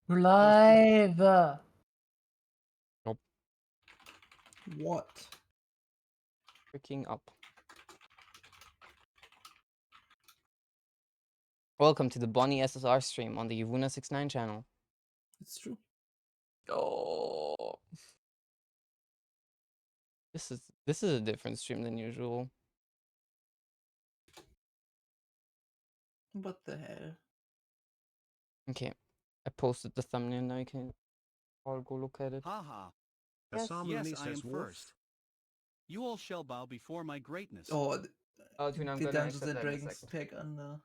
We're live. Nope. What? Freaking up. Welcome to the Bonnie SSR stream on the Yavuna69 channel. It's true. Oh, this is a different stream than usual. What the hell? Okay, I posted the thumbnail. Now you can all go look at it. Haha. Yes. Yes, I am first. You all shall bow before my greatness. Oh, Oh, Tuna, I'm the gonna Dungeons accept and that in a Dragons second. pack on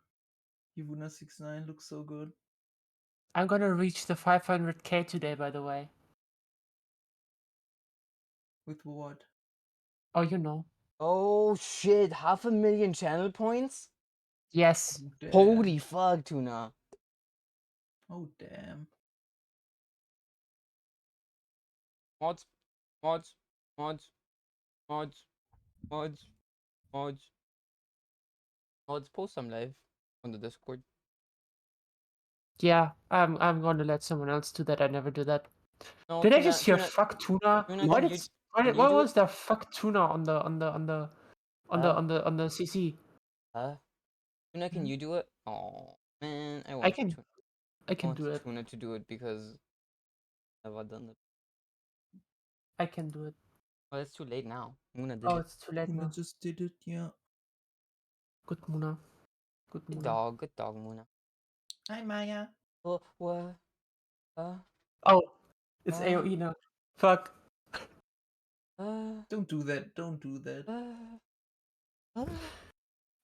Yavuna 69 looks so good. I'm gonna reach the 500k today, by the way. With what? Oh, you know. Oh shit! 500,000 channel points? Yes. Oh, damn. Holy fuck, Tuna! Oh, damn. Mods, mods, mods, mods, mods, mods, mods. Post some live on the Discord. Yeah, I'm gonna let someone else do that. I never do that. No, Did I Tuna, just hear Tuna, fuck tuna? Tuna, Why can did you why, can did- you why do was it? there fuck tuna on the CC? Huh? Tuna, can Hmm? you do it? Oh man, I I want can do it. Tuna to do it because I've never done it. I can do it. Oh, it's too late now. Muna did Oh, it. it's too late Una now. just did it, yeah. Good Muna. Good Good Muna. dog, Muna. Hi, Maya. Oh, what? Oh, it's AOE now. Fuck. Don't do that. Don't do that.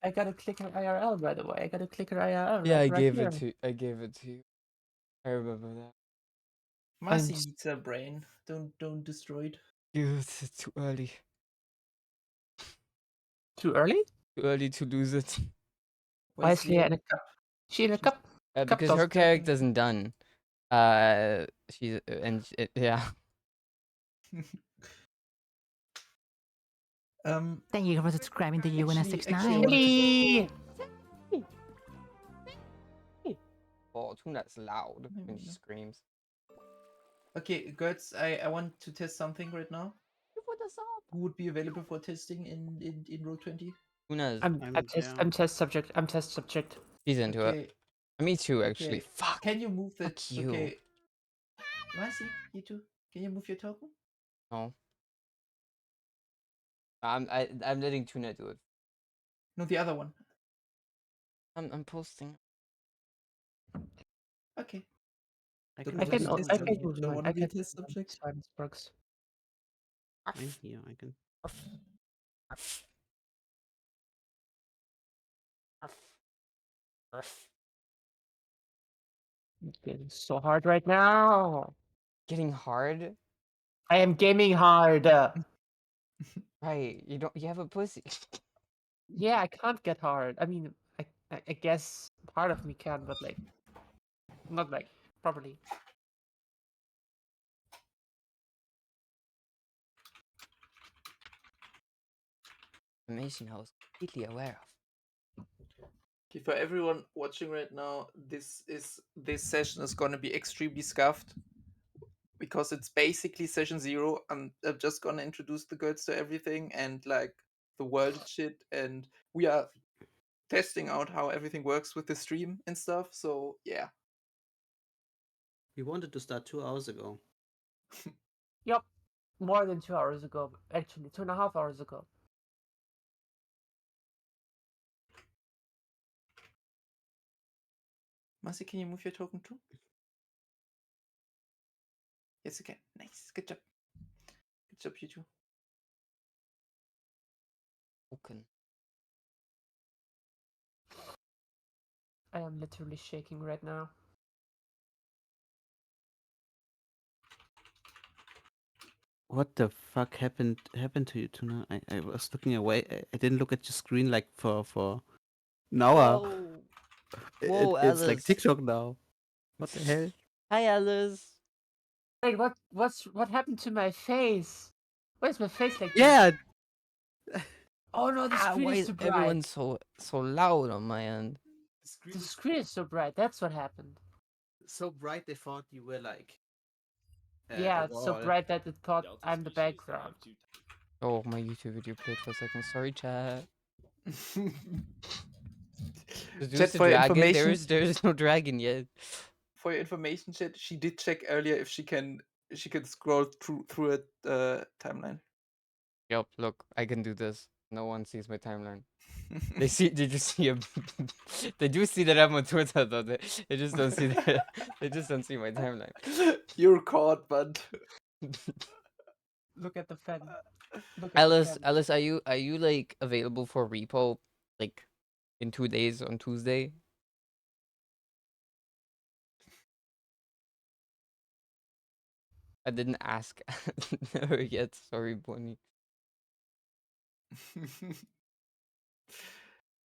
I got a clicker IRL, by the way. I got a clicker IRL. Yeah, I right gave here. it to. I gave it to you. I remember that. Marcy needs her brain. Don't destroy it. Dude, it's too early. Too early? Too early to lose it. Why is Leah in a cup? She in a cup? Cup Because her toss. character isn't done. She's yeah. Thank you for subscribing to Actually, I UNS69. wanted Oh, Tuna's loud when Maybe she not. screams. Okay, Gertz, I want to test something right now. Who would be available for testing in Roll20? Tuna's. I'm test subject. I'm test subject. She's into it. Okay. Me too, actually. Okay. Fuck. Can you move that? Fuck you. Okay. Marcy, you too. Can you move your token? No. I'm letting Tuna do it. No, the other one. I'm posting. Okay. I Don't can wanna be a test subject. use Don't mine. wanna I be a can test subject. silence works. I'm here. I can. It's getting so hard right now. Getting hard? I am gaming hard. Right. You have a pussy. Yeah, I can't get hard. I mean, I guess part of me can, but like, not like properly. Information I was completely aware of. Okay, for everyone watching right now, this session is gonna be extremely scuffed because it's basically session 0. I'm just gonna introduce the girls to everything and like the world and shit, and we are testing out how everything works with the stream and stuff. So yeah. We wanted to start 2 hours ago. Yep, more than 2 hours ago. Actually, 2.5 hours ago. Marcy, can you move your token too? Yes, you can. Nice. Good job. Good job, you two. Token. I am literally shaking right now. What the fuck happened to you, Tuna? I was looking away. I didn't look at your screen like for an hour. Whoa. Whoa, It's like Alice. TikTok now. What the hell? Hi, Alice. Wait, what happened to my face? Why is my face like Yeah. this? Oh no, the screen Why is is too bright. everyone so loud on my end? The screen is so bright. That's what happened. so bright they thought you were like Yeah, a it's so wall. bright that it thought I'm the background. Oh, my YouTube video played for a second. Sorry, chat. Chat, Seduce the for your dragon? information, There is no dragon yet. for your information, chat, she did check earlier if she can scroll through a timeline. Yup, look, I can do this. No one sees my timeline. They see. Did you see him? They do see that I'm on Twitter, though. They just don't see that. They just don't see my timeline. You're caught, bud. Look at the fan. Look at the fan. Alice, are you like available for repo like in 2 days on Tuesday? I didn't ask her yet. Sorry, Bonnie.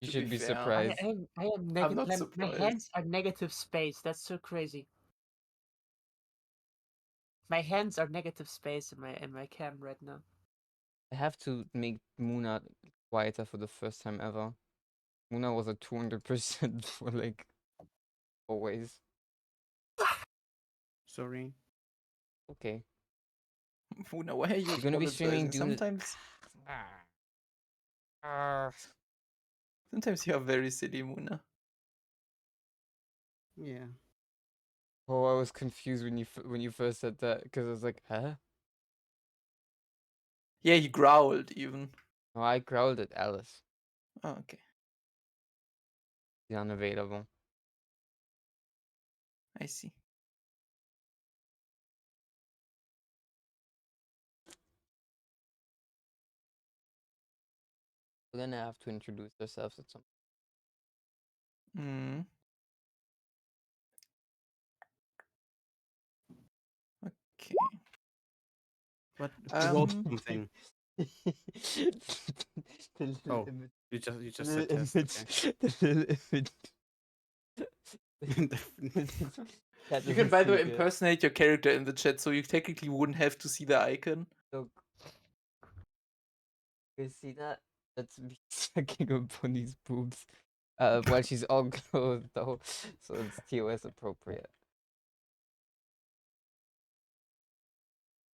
You To should be be fair, surprised. I am I'm negative. not My surprised. hands are negative space. That's so crazy. My hands are negative space in my cam right now. I have to make Muna quieter for the first time ever. Muna was at 200% for like always. Sorry. Okay. Funa, why are you You're gonna be streaming apologizing? Dune. Sometimes you are very silly, Muna. Yeah. Oh, I was confused when you first said that because I was like, huh? Yeah, he growled even. No, I growled at Alice. Oh, okay. She's unavailable. I see. We're gonna have to introduce ourselves at some. Mm. Okay. But Um, who wrote something? The Oh, little image. you just The said little test. image. The little image. Okay. Cat you doesn't can, by the way, see it. impersonate your character in the chat, so you technically wouldn't have to see the icon. Look. You see that? That's me sucking on Bonnie's boobs. While she's all clothed though, so it's TOS appropriate.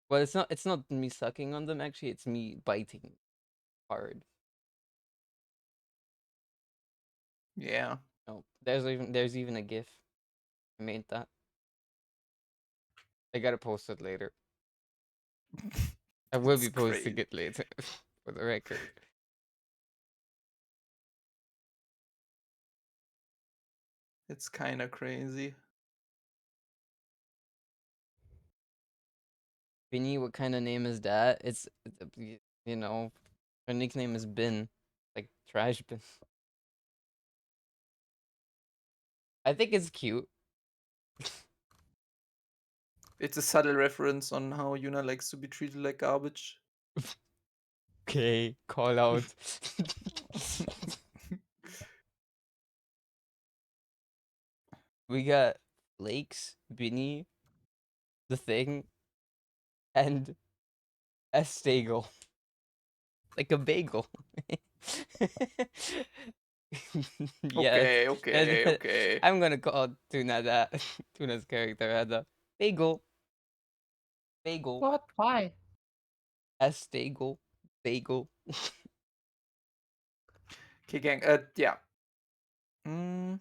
Well, it's not me sucking on them actually, it's me biting hard. Yeah. No, there's even a GIF. I made that. I gotta post it later. I will be It's posting crazy. it later, for the record. It's kind of crazy. Binny, what kind of name is that? You know, her nickname is Bin, like trash bin. I think it's cute. It's a subtle reference on how Yuna likes to be treated like garbage. Okay, call out. We got Lakes, Binny, the Thing, and Estagel. Like a bagel. Yes. Okay. I'm gonna call Tuna that. Tuna's character had a bagel. Bagel. What? Why? Estagel. Bagel. Okay, gang. Yeah. Mm.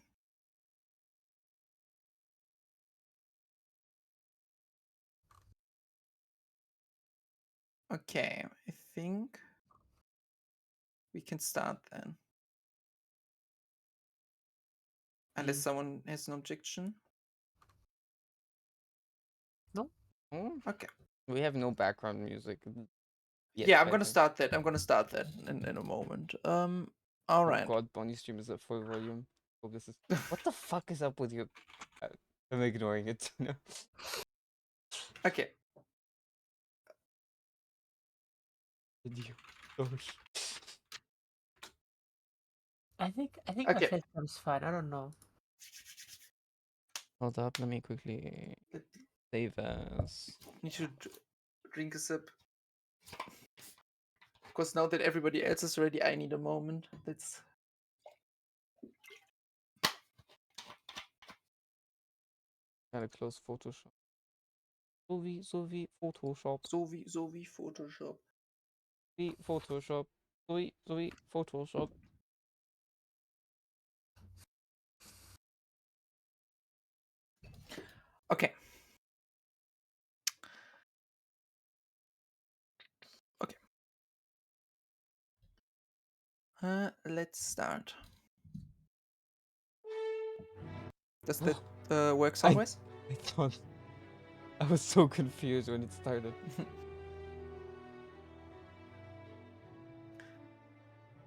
Okay, I think we can start then. Unless someone has an objection. No. Hmm? Okay. We have no background music. Yet, Yeah, I'm I gonna think. start that. I'm gonna start that in a moment. All Oh right. god, Bonnie stream is at full volume. Oh, this is. What the fuck is up with you? I'm ignoring it. No. Okay. Did you? Oh, I think Okay. my face comes fine. I don't know. hold up, let me quickly save as. Need to drink a sip. Of course, now that everybody else is ready, I need a moment. That's Gotta close Photoshop. So wie Photoshop. So wie Photoshop. Wie Photoshop. So wie Photoshop. Okay. Okay. Let's start. Does that work sound-wise? I thought I was so confused when it started.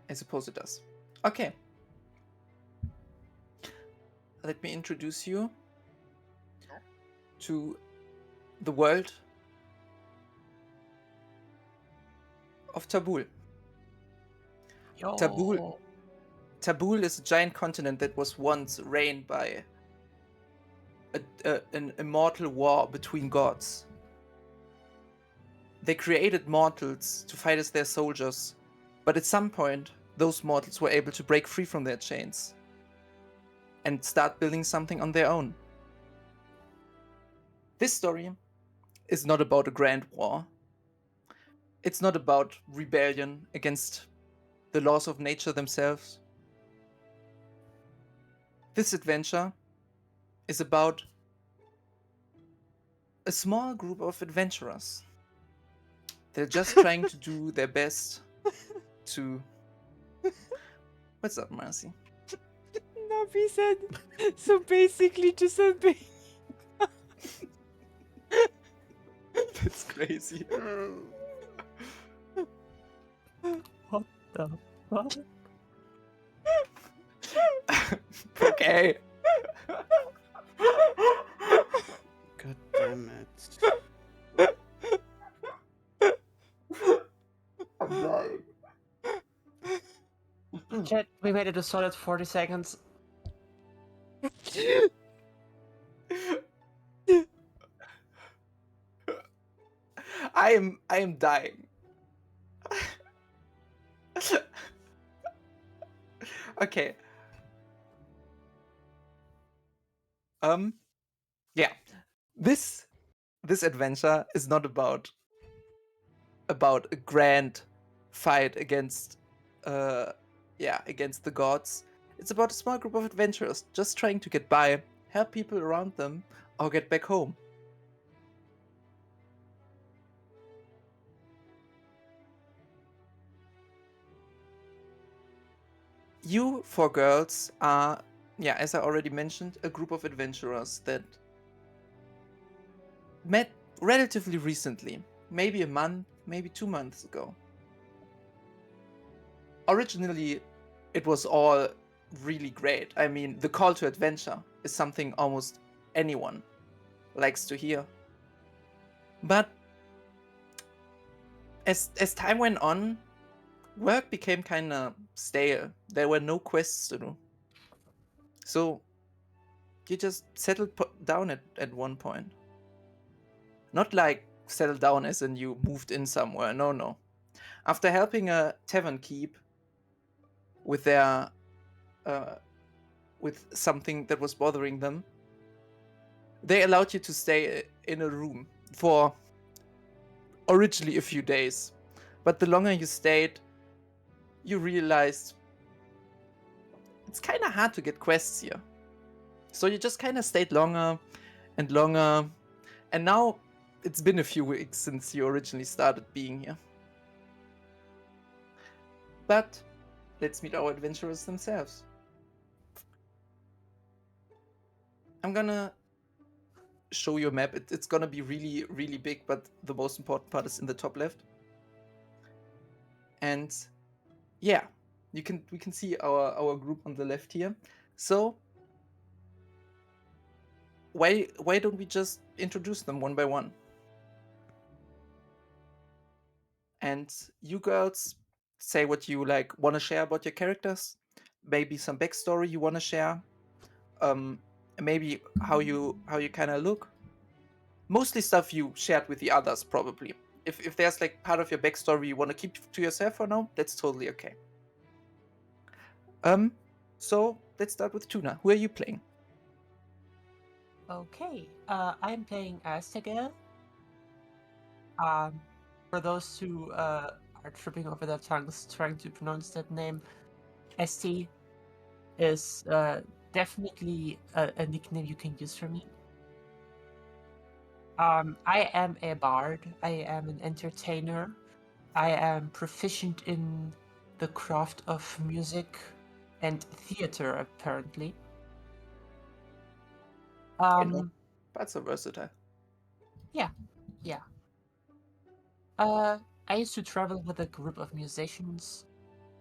I suppose it does. Okay. Let me introduce you to the world of Tabul. Tabul is a giant continent that was once reigned by an immortal war between gods. They created mortals to fight as their soldiers, but at some point, those mortals were able to break free from their chains and start building something on their own. This story is not about a grand war. It's not about rebellion against the laws of nature themselves. This adventure is about a small group of adventurers. They're just trying to do their best to... What's up, Marcy? Navi said, so basically just a big... That's crazy. What the fuck? Okay. God damn it. I'm dying. Chat, we waited a solid 40 seconds. I am dying. Okay. Yeah. This adventure is not about a grand fight against against the gods. It's about a small group of adventurers just trying to get by, help people around them, or get back home. You four girls are, as I already mentioned, a group of adventurers that met relatively recently, maybe a month, maybe 2 months ago. Originally, it was all really great. I mean, the call to adventure is something almost anyone likes to hear. But as time went on, work became kind of stale. There were no quests to do. So you just settled down at one point. Not like settled down as in you moved in somewhere. No. After helping a tavern keep with their with something that was bothering them, they allowed you to stay in a room for originally a few days. But the longer you stayed, you realized it's kind of hard to get quests here. So you just kind of stayed longer and longer. And now it's been a few weeks since you originally started being here. But let's meet our adventurers themselves. I'm gonna show you a map. It's gonna be really, really big, but the most important part is in the top left. And yeah, we can see our group on the left here. So why don't we just introduce them one by one? And you girls say what you like want to share about your characters. Maybe some backstory you want to share. Maybe how you kind of look. Mostly stuff you shared with the others, probably. If there's like part of your backstory you want to keep to yourself for now, that's totally okay. So let's start with Tuna. Who are you playing? Okay, I'm playing Astegel. For those who are tripping over their tongues trying to pronounce that name, ST is definitely a nickname you can use for me. I am a bard. I am an entertainer. I am proficient in the craft of music and theater, apparently. That's so versatile. Yeah. I used to travel with a group of musicians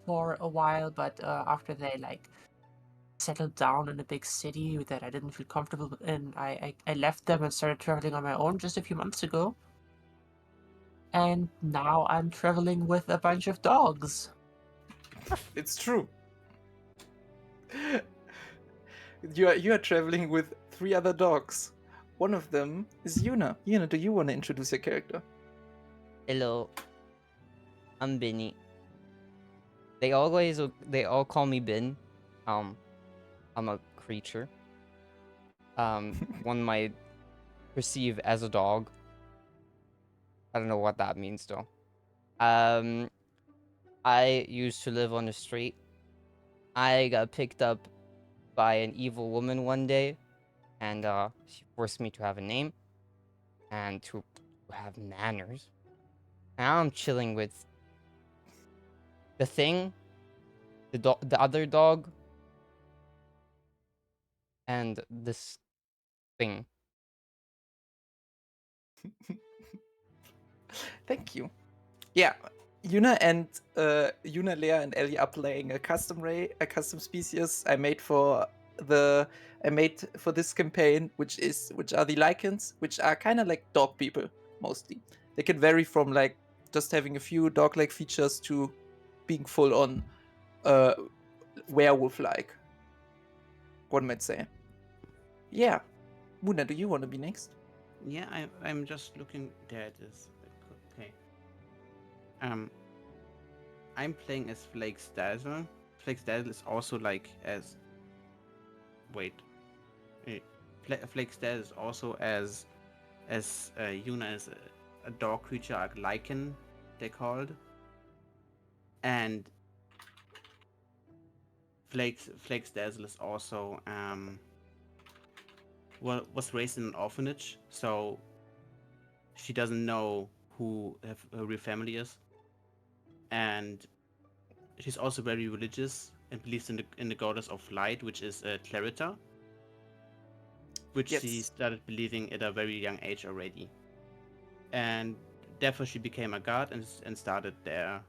for a while, but after they settled down in a big city that I didn't feel comfortable in, I left them and started traveling on my own just a few months ago. And now I'm traveling with a bunch of dogs. It's true. You are traveling with 3 other dogs. One of them is Yuna. Yuna, do you want to introduce your character? Hello, I'm Benny. They all call me Bin. I'm a creature. One might perceive as a dog. I don't know what that means though. I used to live on the street. I got picked up by an evil woman one day, and she forced me to have a name and to have manners. Now I'm chilling with the thing, the other dog, and this thing. Thank you. Yeah, Yuna, Lea, and Ellie are playing a custom species I made for this campaign, which are the lichens, which are kind of like dog people mostly. They can vary from like just having a few dog-like features to being full on werewolf-like, one might say. Yeah, Muna, do you want to be next? Yeah, I'm just looking. There it is. Okay. I'm playing as Flakes Dazzle. Flakes Dazzle is also like as. Wait. Flakes Dazzle is also as Yuna is a dog creature, a lichen, they're called. And Flakes Dazzle is also was raised in an orphanage, so she doesn't know who her real family is, and she's also very religious and believes in the goddess of light, which is Clarita, which she Yes. started believing at a very young age already, and therefore she became a god and started there,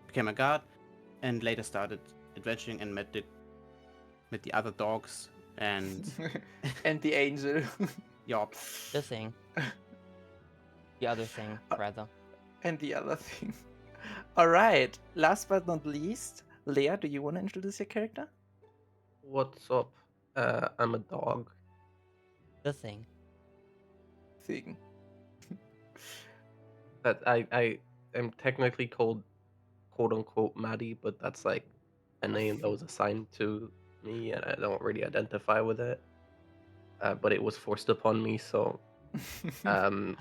became a god, and later started adventuring and met the other dogs and And the angel. yup. The thing. The other thing, rather. And the other thing. All right. Last but not least, Leah, do you want to introduce your character? What's up? I'm a dog. The thing. Thing. That I am technically called quote unquote Maddie, but that's like a name that was assigned to me, and I don't really identify with it. But it was forced upon me, so um,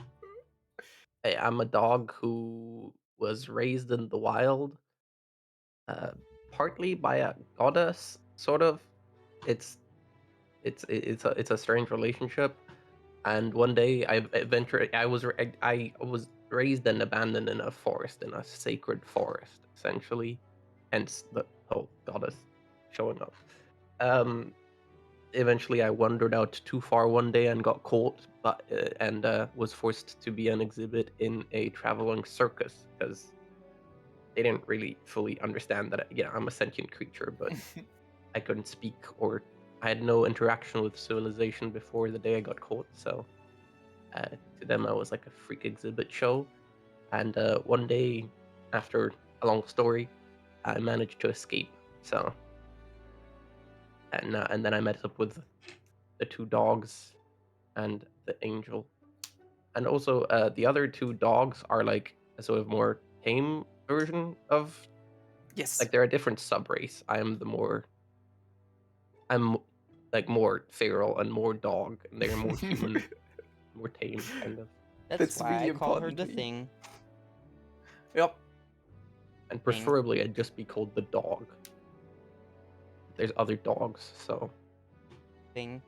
I'm a dog who was raised in the wild, uh, partly by a goddess, sort of. It's it's a strange relationship. And one day I was raised and abandoned in a forest, in a sacred forest, essentially, hence the whole goddess showing up. Um, Eventually I wandered out too far one day and got caught, but and was forced to be an exhibit in a traveling circus because they didn't really fully understand that. Yeah, I'm a sentient creature, but I couldn't speak, or I had no interaction with civilization before the day I got caught. So to them, I was like a freak exhibit show. And one day, after a long story, I managed to escape. So, and then I met up with the 2 dogs and the angel, and also the other 2 dogs are like a sort of more tame version of, Yes. like, they're a different sub race. I'm like more feral and more dog, and they're more human, more tame, kind of. That's why really I call her important the to you. thing. Yep. And Thing. preferably, I'd just be called the dog. There's other dogs, so Thing.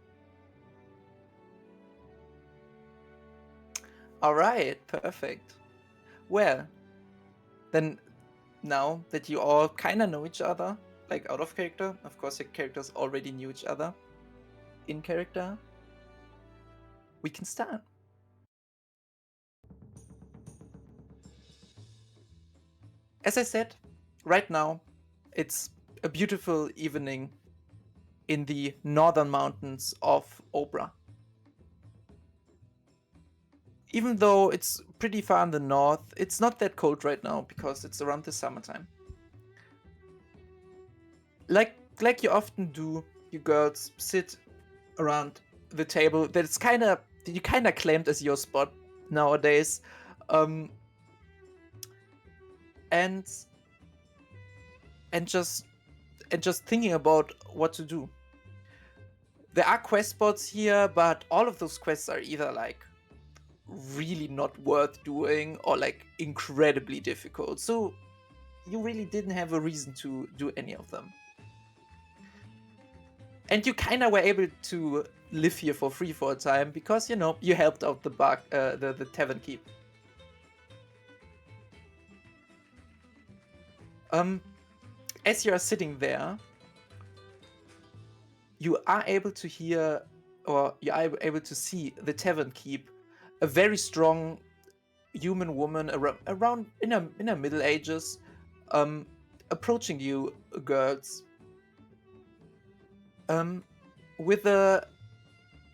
All right, perfect. Well, then now that you all kind of know each other, like out of character, of course your characters already knew each other. In character, we can start. As I said, right now, it's a beautiful evening in the northern mountains of Obra. Even though it's pretty far in the north, it's not that cold right now because it's around the summertime. Like you often do, you girls sit around the table that it's you kind of claimed as your spot nowadays, and just thinking about what to do. There are quest spots here, but all of those quests are either like really not worth doing or like incredibly difficult. So you really didn't have a reason to do any of them. And you kind of were able to live here for free for a time because, you know, you helped out the tavern keep. As you are sitting there, you are able to hear, or you are able to see the tavern keep, a very strong human woman around in her middle ages, approaching you, girls, with a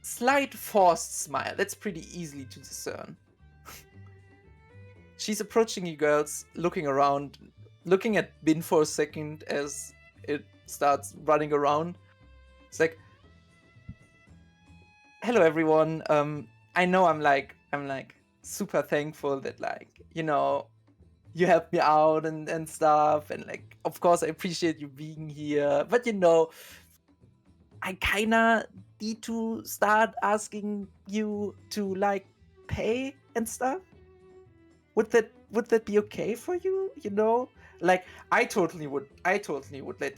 slight forced smile. That's pretty easily to discern. She's approaching you, girls, looking around, looking at Bin for a second as it starts running around. It's like, hello everyone. I know I'm like super thankful that, like, you know, you helped me out and stuff, and like, of course I appreciate you being here, but you know, I kinda need to start asking you to like pay and stuff. Would that be okay for you? You know, like I totally would let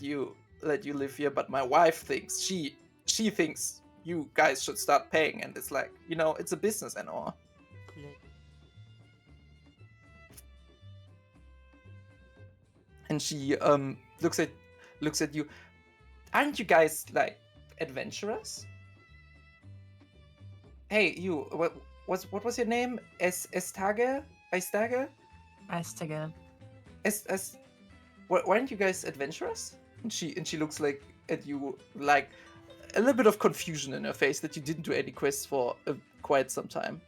you live here, but my wife thinks she thinks you guys should start paying, and it's like, you know, it's a business and all. And she looks at you. Aren't you guys like adventurous? Hey, you. What was your name? Estage? Astaga. Why aren't you guys adventurous? And she looks like at you, like a little bit of confusion in her face that you didn't do any quests for quite some time.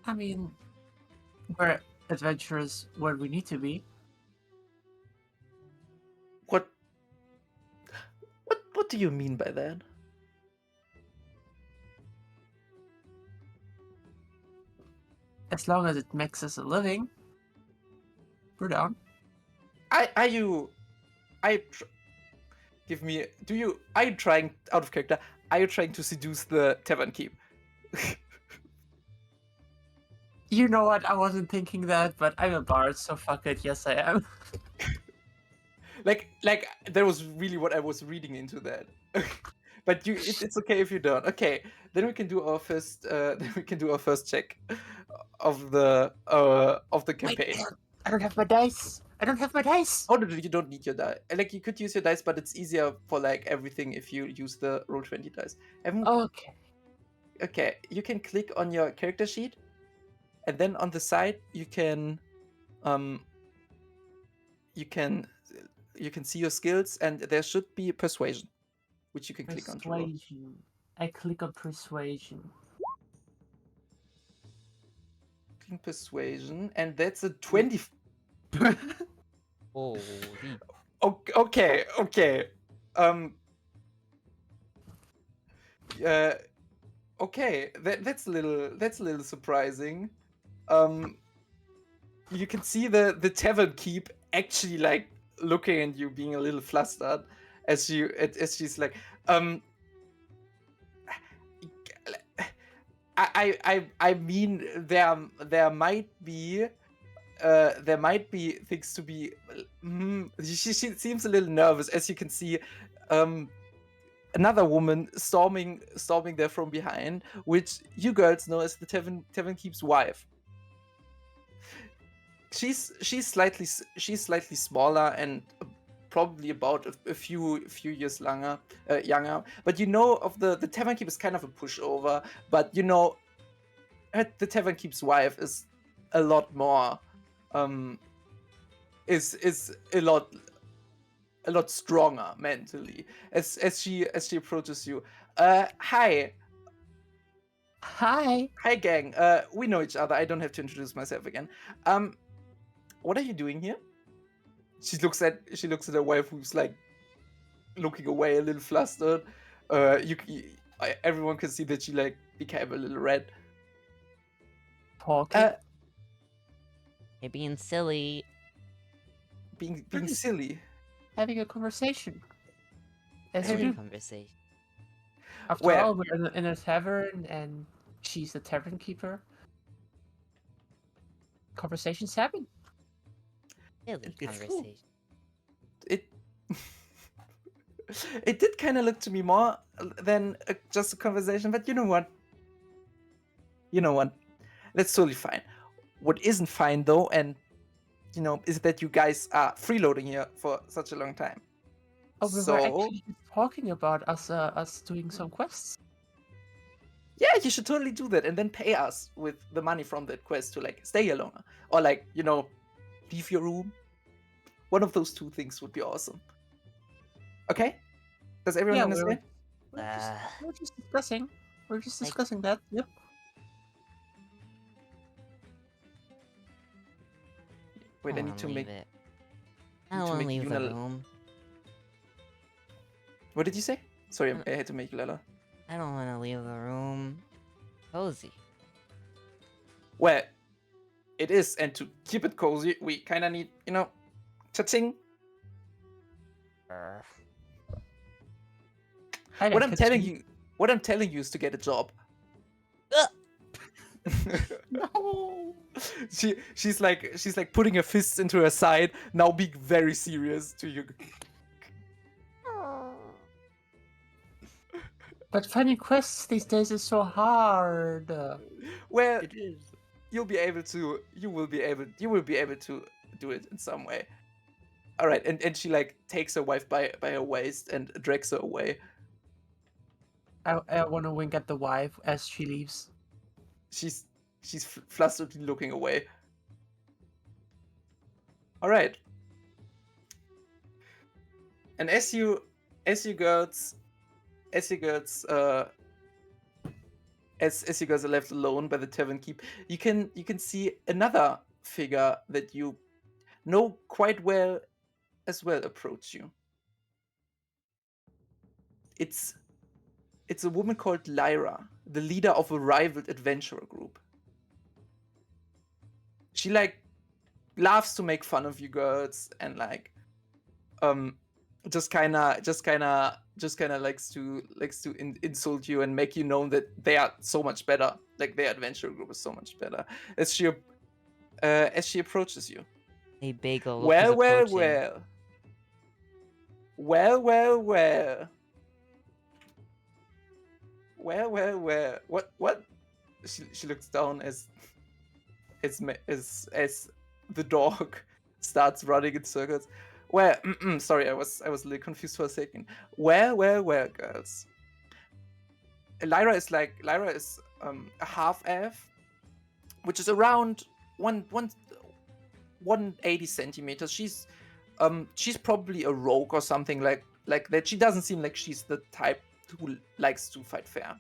I mean, we're adventurers where we need to be. What do you mean by that? As long as it makes us a living, we're down. Are you are you trying, out of character, are you trying to seduce the tavern keep? You know what? I wasn't thinking that, but I'm a bard, so fuck it. Yes, I am. like that was really what I was reading into that. But it's okay if you don't. Okay, then we can do our first check of the campaign. Wait, I don't have my dice. I don't have my dice. Oh, no, you don't need your die. Like, you could use your dice, but it's easier for like everything if you use the Roll20 dice. Okay. Okay, you can click on your character sheet, and then on the side you can see your skills, and there should be persuasion, which you can click on to roll. Persuasion. I click on persuasion. Click persuasion, and that's a 20. Holy. Okay. Okay, that's a little surprising. You can see the tavern keep actually like looking at you, being a little flustered as she's like, I mean, there might be things to be. She seems a little nervous, as you can see. Another woman storming there from behind, which you girls know as the Tevin Keep's wife. She's slightly smaller and probably about a few years younger. But you know, of the Tavern Keep is kind of a pushover. But you know, the Tavern Keep's wife is a lot more, is a lot stronger mentally as she approaches you. Hi, Hi. gang. We know each other. I don't have to introduce myself again. What are you doing here? She looks at her wife, who's like looking away, a little flustered. Everyone can see that she like became a little red. Talking. You're being silly. Being silly. Having a conversation. As you Silly do. conversation. After Where? all, we're in a tavern, and she's the tavern keeper. Conversations happen. Silly It's true. conversation. It it did kind of look to me more than just a conversation, but you know what? That's totally fine. What isn't fine though, and you know, is that you guys are freeloading here for such a long time. Oh, we were actually talking about us doing some quests. Yeah, you should totally do that and then pay us with the money from that quest to like stay here longer, or like, you know, leave your room. One of those two things would be awesome. Okay? Does everyone Yeah, understand? we're just discussing. We're just Like- discussing that. Yep. Wait, I don't need wanna to leave make. it. need I don't to want to make leave the Yuna- room. What did you say? Sorry, I had to make you Lala. I don't want to leave the room. Cozy. Well, it is, and to keep it cozy, we kind of need, you know, cha-ching. Urgh. What I'm telling you is to get a job. No. She's like putting her fists into her side, now being very serious to you. But finding quests these days is so hard. Well, It is. you will be able to do it in some way. All right, and she like takes her wife by her waist and drags her away. I want to wink at the wife as she leaves. She's flusteredly looking away. All right. And as you girls are left alone by the tavern keep, you can see another figure that you know quite well as well approach you. It's a woman called Lyra, the leader of a rival adventurer group. She like laughs to make fun of you girls and like just kind of likes to insult you and make you know that they are so much better. Like their adventure group is so much better. As she approaches you. Hey, Bagel, look Well, who's well, approaching. well. Well, well, well. Well, well, well. What? She looks down as the dog starts running in circles. Well, sorry, I was a little confused for a second. Well, well, well, girls. Lyra is a half elf, which is around 180 centimeters. She's probably a rogue or something like that. She doesn't seem like she's the type who likes to fight fair.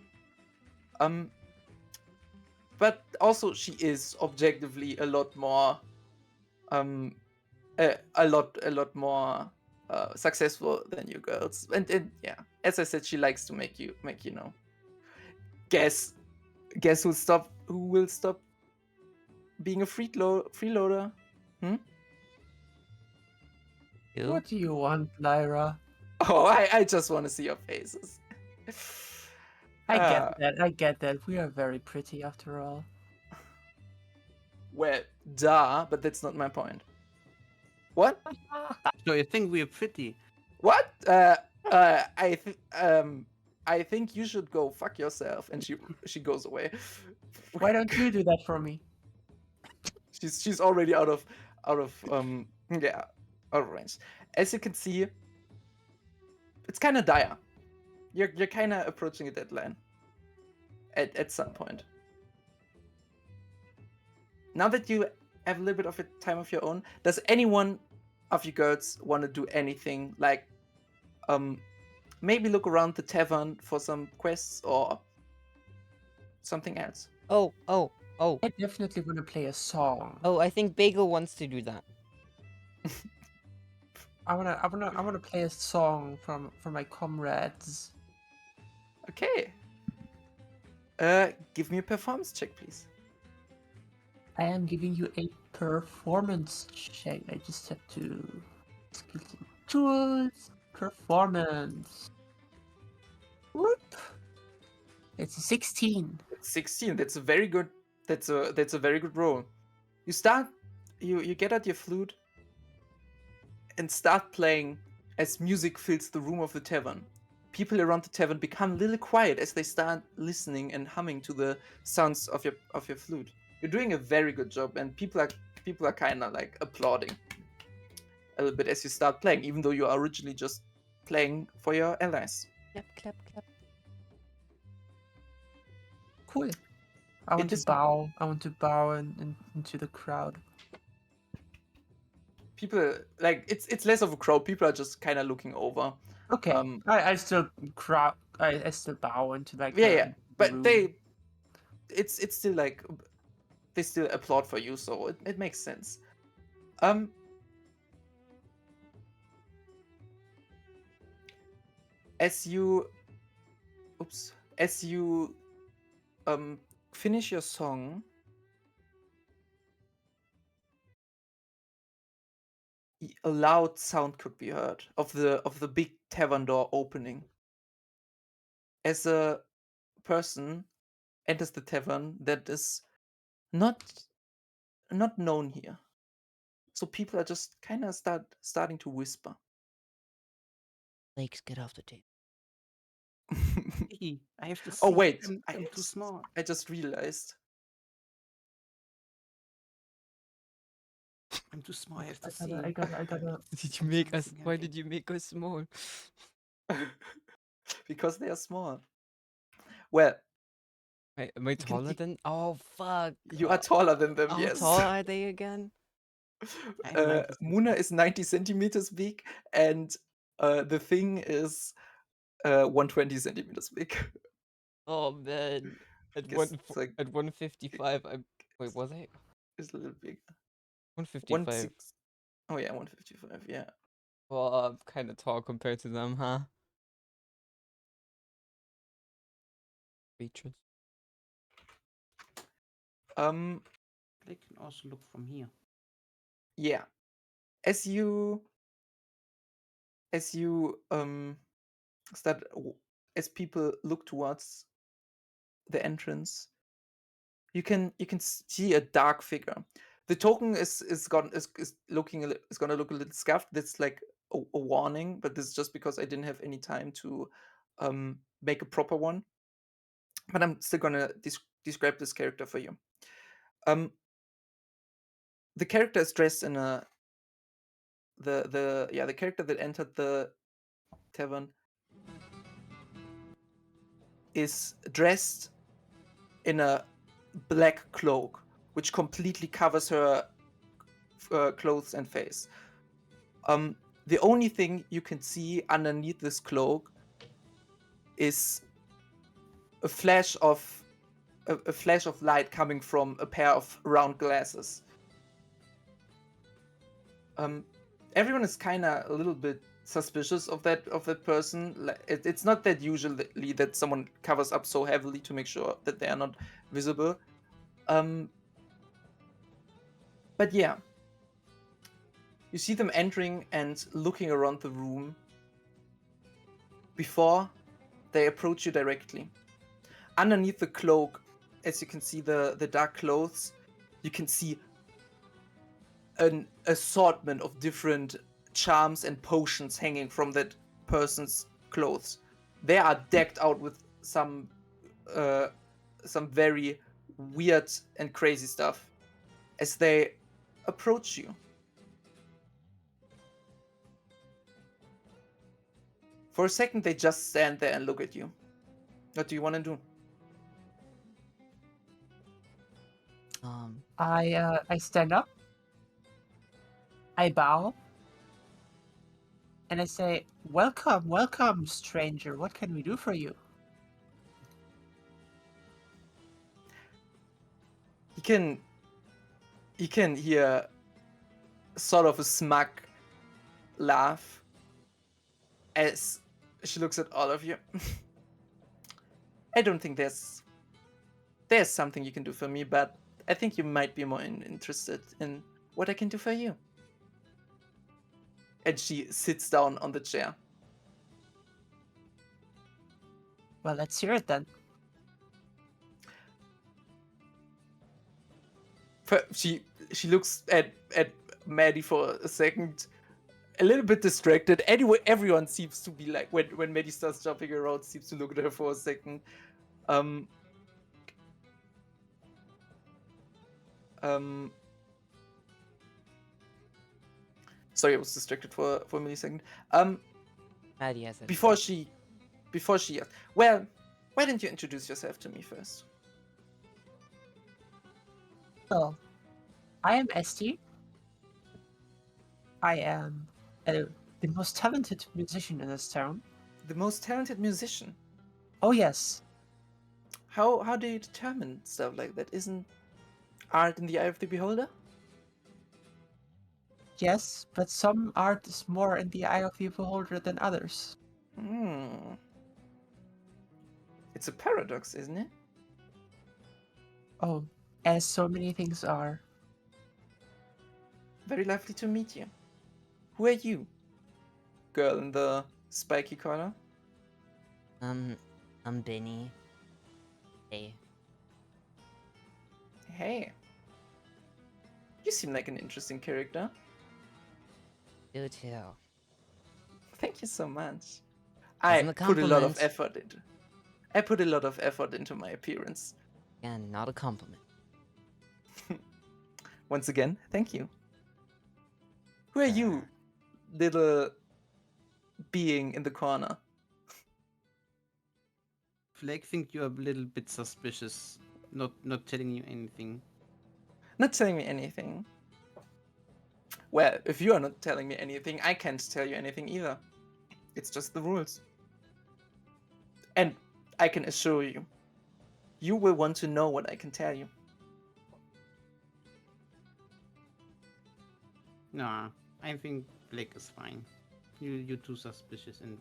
But also she is objectively a lot more a lot more successful than you girls. And yeah, as I said, she likes to make you know. Guess who will stop being a freeloader? You? What do you want, Lyra? Oh, I just want to see your faces. I get Uh, that. I get that. We are very pretty after all. well, duh, but that's not my point. What? So you think we're pretty? What? I think you should go fuck yourself. And she goes away. Why don't you do that for me? She's already out of yeah, out of range. As you can see, it's kind of dire. You're kind of approaching a deadline at some point. Now that you have a little bit of a time of your own, does anyone of you girls want to do anything like maybe look around the tavern for some quests or something else? Oh, I definitely want to play a song. I think Bagel wants to do that. I wanna play a song from my comrades. Okay. Give me a performance check, please. I am giving you a performance check. I just have to skills and tools. Performance. Whoop. It's a 16. 16. That's a very good. That's a very good roll. You start. You get out your flute and start playing as music fills the room of the tavern. People around the tavern become a little quiet as they start listening and humming to the sounds of your flute. You're doing a very good job, and people are kind of like applauding a little bit as you start playing, even though you are originally just playing for your allies. Clap, clap, clap. Cool. I want to is- bow. I want to bow into the crowd. People like it's less of a crowd. People are just kind of looking over. Okay. I still crowd. I still bow into like Yeah, the but room. it's still like they still applaud for you, so it makes sense. As you finish your song, a loud sound could be heard of the big tavern door opening. As a person enters the tavern that is not known here, so people are just kind of starting to whisper. Lakes, get off the table. I have to see. Oh wait, I'm too small. I just realized. I'm too small. I have to I see. gotta. Did you make us? Why did you make us small? Because they are small. Well, Am I you can- taller you- than? Oh fuck! you are taller than them. How Yes. tall are they again? I'm 90 Muna is 90 centimeters big, and the thing is 120 centimeters big. Oh man! At Guess it's like at 155, I'm. Wait, was I it's a little big. 155? 16. Oh yeah, 155. Yeah. Well, I'm kind of tall compared to them, huh? Features. They can also look from here. Yeah. As you start as people look towards the entrance, you can see a dark figure. The token is looking is gonna look a little scuffed. That's like a warning, but this is just because I didn't have any time to make a proper one. But I'm still gonna describe this character for you. The character is dressed in a the character that entered the tavern is dressed in a black cloak, which completely covers her clothes and face. The only thing you can see underneath this cloak is a flash of light coming from a pair of round glasses. Everyone is kind of a little bit suspicious of that person. It's not that usually that someone covers up so heavily to make sure that they are not visible. But yeah, you see them entering and looking around the room before they approach you directly. underneath the cloak, as you can see the dark clothes, you can see an assortment of different charms and potions hanging from that person's clothes. They are decked out with some very weird and crazy stuff as they approach you. For a second, they just stand there and look at you. What do you want to do? I stand up. I bow. And I say, "Welcome, welcome, stranger. What can we do for you?" You can hear sort of a smug laugh as she looks at all of you. I don't think there's something you can do for me, but I think you might be more interested in what I can do for you. And she sits down on the chair. Well, let's hear it then. She looks at Maddie for a second, a little bit distracted. Anyway, everyone seems to be like, when Maddie starts jumping around, seems to look at her for a second. Sorry, I was distracted for a millisecond. Maddie has a Before she well, why didn't you introduce yourself to me first? Well, I am Esti. I am the most talented musician in this town. The most talented musician. Oh yes, How do you determine stuff like that? Isn't art in the eye of the beholder? yes, but some art is more in the eye of the beholder than others. It's a paradox, isn't it? Oh, as so many things are. Very lovely to meet you. Who are you? Girl in the spiky collar. I'm Benny. Hey. Hey. You seem like an interesting character. You too. Thank you so much. Wasn't I a put a lot of compliment. effort into. I put a lot of effort into my appearance. And not a compliment. Once again, thank you. Who are you, little being in the corner? Flake think you're a little bit suspicious, not telling you anything. Not telling me anything. Well, if you are not telling me anything, I can't tell you anything either. It's just the rules. And I can assure you, you will want to know what I can tell you. Nah, I think Flake is fine. You're too suspicious and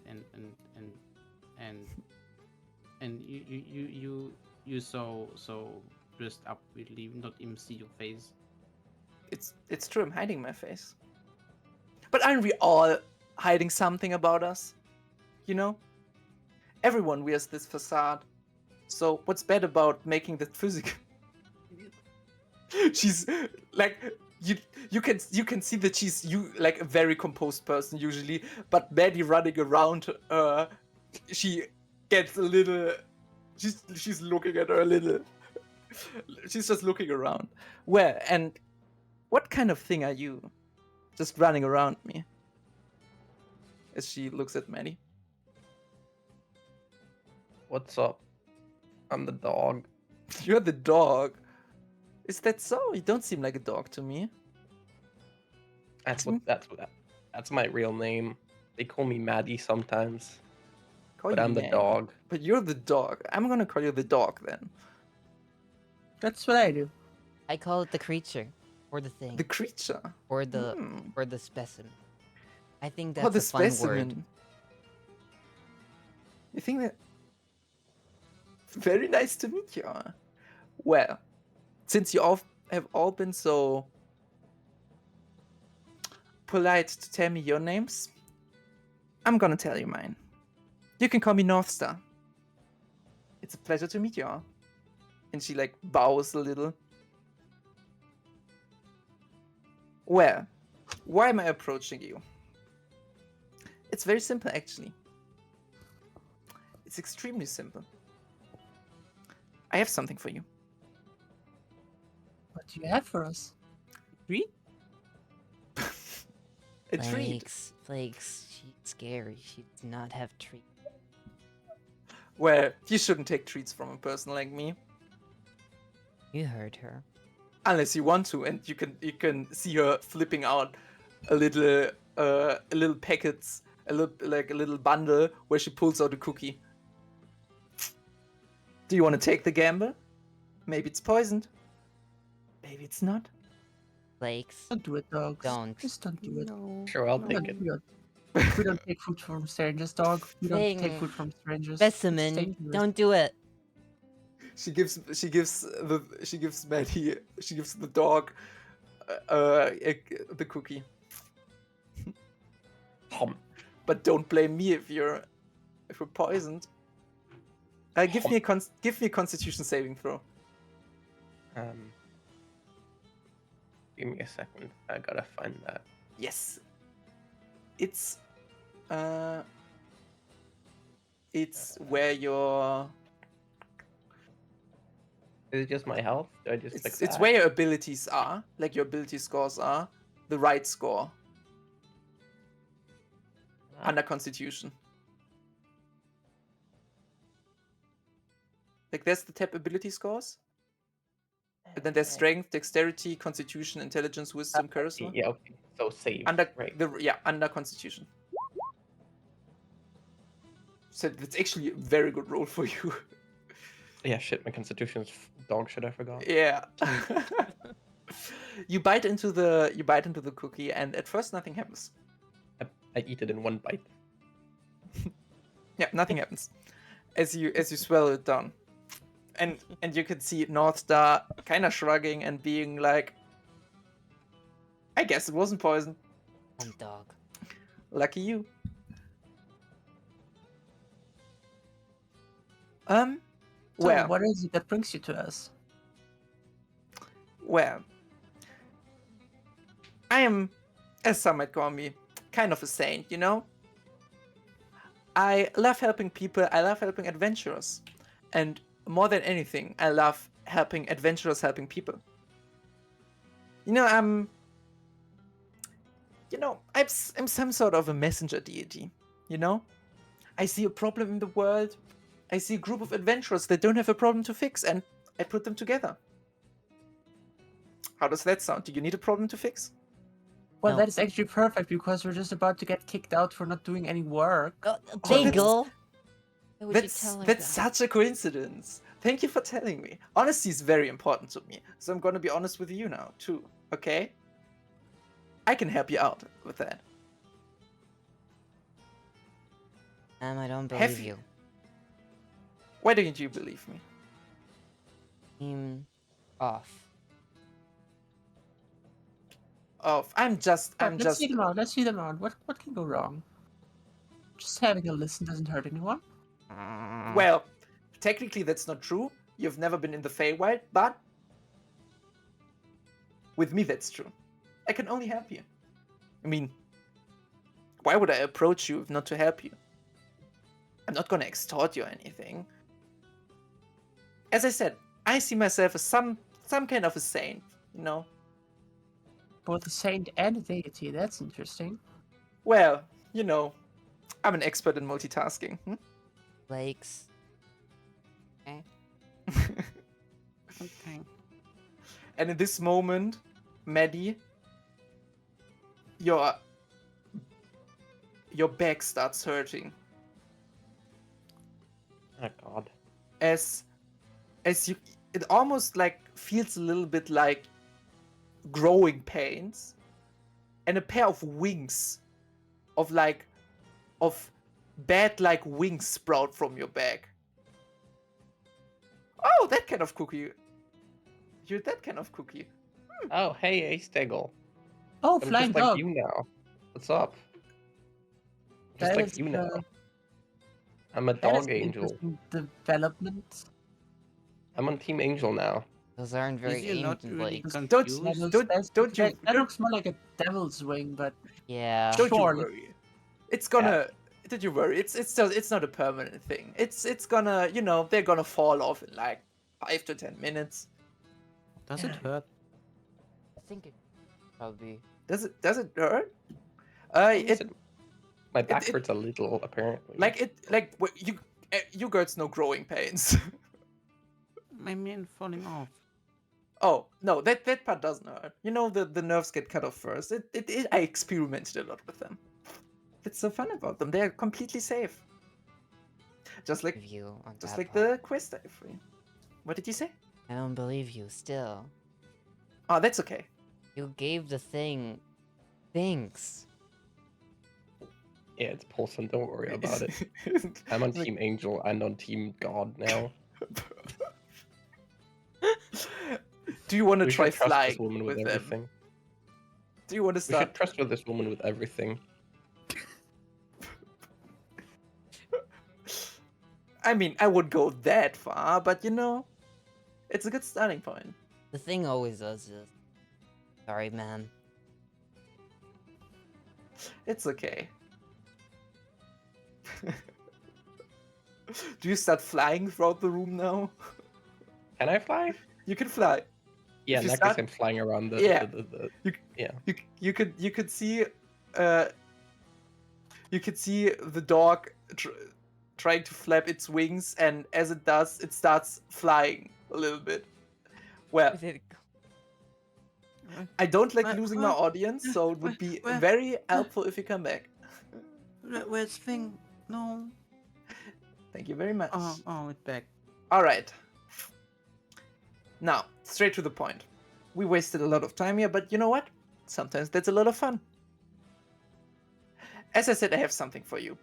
you so dressed up weirdly, not even see your face. It's true, I'm hiding my face. But aren't we all hiding something about us? You know? Everyone wears this facade. So what's bad about making that physical? She's like you can see that she's like a very composed person usually, but Maddie running around she gets a little she's looking at her a little. She's just looking around. Well, and what kind of thing are you? Just running around me. As she looks at Maddie. What's up? I'm the dog. You're the dog. Is that so? You don't seem like a dog to me. That's my real name. They call me Maddie sometimes, Call but you I'm the Maddie. dog. But you're the dog. I'm gonna call you the dog then. That's what I do. I call it the creature. Or the thing. The creature. Or the specimen. I think Oh, that's the a fun specimen. word. You think that? Very nice to meet you. Well, since you all have all been so polite to tell me your names, I'm gonna tell you mine. You can call me Northstar. It's a pleasure to meet you all. And she like bows a little. Well, why am I approaching you? It's very simple, actually. It's extremely simple. I have something for you. What do you have for us? Treat? A treat. Flakes, she's scary. She does not have treats. Well, you shouldn't take treats from a person like me. You heard her. Unless you want to, and you can see her flipping out a little packets, a little bundle where she pulls out a cookie. Do you want to take the gamble? Maybe it's poisoned. Maybe it's not. Flakes, Don't do it, dogs. don't. Just don't do it. No. Sure, I'll no. take it. We don't take food from strangers, dog. We don't take Thing. food from strangers. It's Specimen, dangerous. don't do it. She gives Maddie, she gives the dog the cookie. But don't blame me if you're poisoned. Give me a Constitution saving throw. Give me a second. I gotta find that. Yes. It's where your Is it just my health? Do I just click it's that? where your abilities are, like your ability scores are, the right score Ah, under Constitution. Like there's the tab ability scores, and then there's Strength, Dexterity, Constitution, Intelligence, Wisdom, Charisma. Yeah, okay. So save. Under right. under Constitution. So that's actually a very good roll for you. Yeah, shit. My constitution's dog shit. I forgot. Yeah. You bite into the cookie, and at first nothing happens. I eat it in one bite. Yeah, nothing happens as you swallow it down, and you can see North Star kind of shrugging and being like, "I guess it wasn't poison. Dog. Lucky you." So Well, what is it that brings you to us? well, I am, as some might call me, kind of a saint, you know? I love helping people, I love helping adventurers. And more than anything, I love helping adventurers helping people. I'm some sort of a messenger deity, you know? I see a problem in the world, I see a group of adventurers that don't have a problem to fix, and I put them together. How does that sound? Do you need a problem to fix? Well, No. that is actually perfect because we're just about to get kicked out for not doing any work. Bagel. Why would you That's tell her that's that? such a coincidence. Thank you for telling me. Honesty is very important to me, so I'm gonna be honest with you now too. Okay? I can help you out with that. I don't Have believe you- you. Why don't you believe me? Seem off. Oh, Let's see them out. Let's see them out. What can go wrong? Just having a listen doesn't hurt anyone. Well, technically that's not true. You've never been in the Feywild, but with me that's true. I can only help you. I mean, why would I approach you if not to help you? I'm not gonna extort you or anything. As I said, I see myself as some kind of a saint, you know? Both a saint and a deity. That's interesting. Well, I'm an expert in multitasking. Flakes. Okay. And in this moment, Maddie, your back starts hurting Oh god. as you, it almost like feels a little bit like growing pains, and a pair of wings of bat like wings sprout from your back. Oh, that kind of cookie. You're that kind of cookie. Oh, hey, Ace Deggle. Oh, I'm flying just like dog. you now. What's up? Just That like is, you now. I'm a That is dog an angel. interesting development. I'm on Team Angel now. Those aren't very Is he not angel really like. confused? Don't you That looks more like a devil's wing, but Yeah. don't you sure. worry. It's gonna. Don't you worry. It's not a permanent thing. It's gonna, they're gonna fall off in like 5 to 10 minutes. Does it hurt? I think it probably. Does it hurt? Listen, my back it- hurts a little, apparently. You girls know growing pains. I mean, falling off. Oh no, that part doesn't hurt. The nerves get cut off first. I experimented a lot with them. That's so fun about them. They're completely safe. Just like Believe you on just that like part. the quest free. What did you say? I don't believe you still. Oh, that's okay. You gave the thing things. Yeah, it's Paulson. Don't worry about it. I'm on Team Angel and on Team God now. Do you want to We try should trust flying this woman with with them? everything. Do you want to We start? should trust this woman with everything. I mean, I wouldn't go that far, but it's a good starting point. The thing always does this. Sorry, man. It's okay. Do you start flying throughout the room now? Can I fly? You can fly. Yeah, If in you that start- case I'm flying around the Yeah. yeah. You could see you could see the dog trying to flap its wings, and as it does, it starts flying a little bit. Well, Did it go? I don't like Where- losing my where- audience, so it would be where- very helpful if you come back. Where's thing? No. Thank you very much. Oh, it's back. All right. Now, straight to the point. We wasted a lot of time here, but you know what? Sometimes that's a lot of fun. As I said, I have something for you.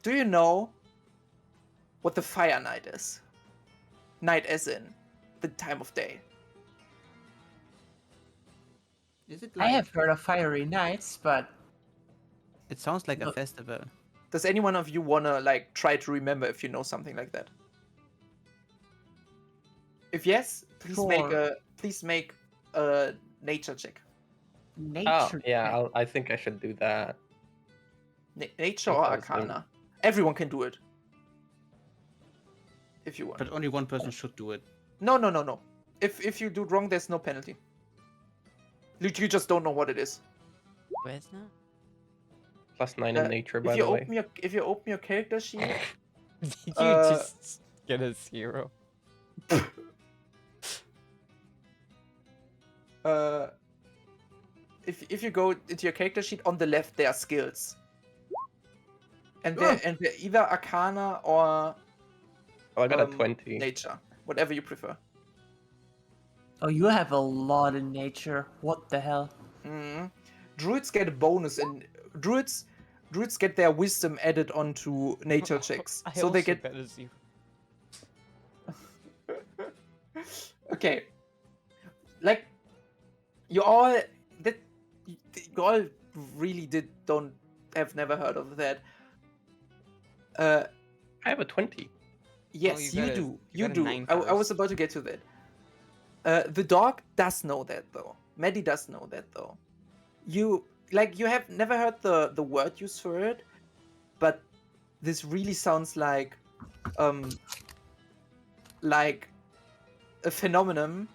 Do you know what the fire night is? Night as in the time of day. Is it I like? have heard of fiery nights, but It sounds like a No. festival. Does anyone of you wanna try to remember if you know something like that? If yes, please make a nature check. Oh, nature. yeah, I think I should do that. Nature or Because, Arcana. Everyone can do it. If you want. But only one person should do it. No. If you do it wrong, there's no penalty. You just don't know what it is. Where's that? +9 in nature, by the way. If you open your character sheet, Did you Uh, just get a 0? if you go into your character sheet, on the left there are skills, and they're either Arcana or Oh, I got a um, 20. Nature, whatever you prefer. Oh, you have a lot in nature. What the hell? Druids get a bonus, and druids get their wisdom added onto nature checks, I so they also get. got a 0. Okay, like you all really don't have never heard of that. I have a 20. Yes, you you got a- do. you got a do. 9 I was first. about to get to that. The dog does know that though. Maddie does know that though. You have never heard the word used for it, but this really sounds like a phenomenon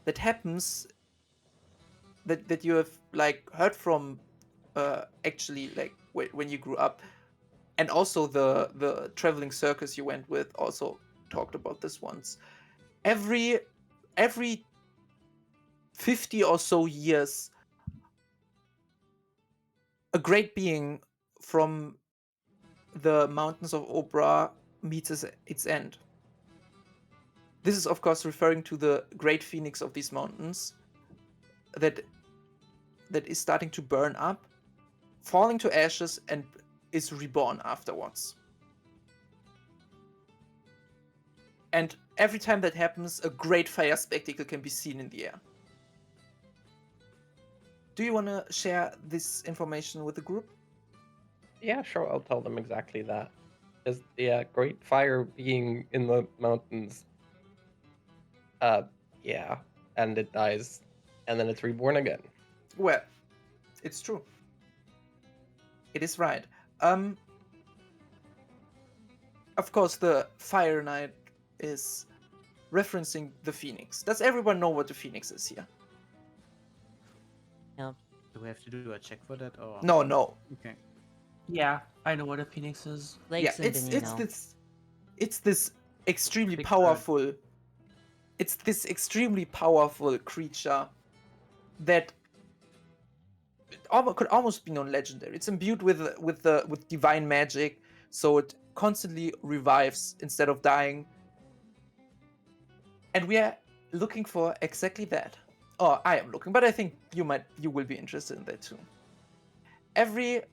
that happens that you have heard from actually when you grew up, and also the traveling circus you went with also talked about this once. Every 50 or so years, a great being from the mountains of Obra meets its end. This is of course referring to the great phoenix of these mountains that is starting to burn up, falling to ashes, and is reborn afterwards. And every time that happens, a great fire spectacle can be seen in the air. Do you want to share this information with the group? Yeah, sure, I'll tell them exactly that. Just yeah, great fire being in the mountains. Uh, yeah, and it dies, and then it's reborn again. Well, it's true. It is right. Um, of course, the Fire Knight is referencing the Phoenix. Does everyone know what the Phoenix is here? Do we have to do a check for that, or No. okay? Yeah, I know what a phoenix is. Lakes and It's Benino. this extremely Big bird. powerful. It's this extremely powerful creature that could almost be known legendary. It's imbued with divine magic, so it constantly revives instead of dying. And we are looking for exactly that. Oh, I am looking, but I think you will be interested in that too. Every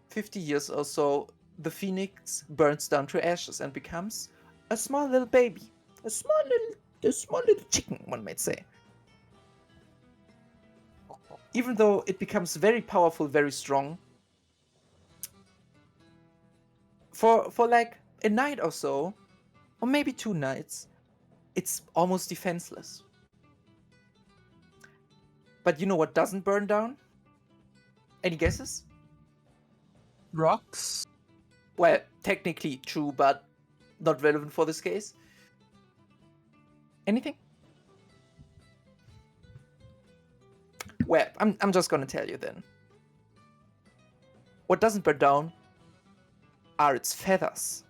50 years or so, the phoenix burns down to ashes and becomes a small little baby, a small little chicken, one might say. Even though it becomes very powerful, very strong, for like a night or so, or maybe 2 nights, it's almost defenseless. But you know what doesn't burn down? Any guesses? Rocks? Well, technically true, but not relevant for this case. Anything? Well, I'm just gonna tell you then. What doesn't burn down are its feathers.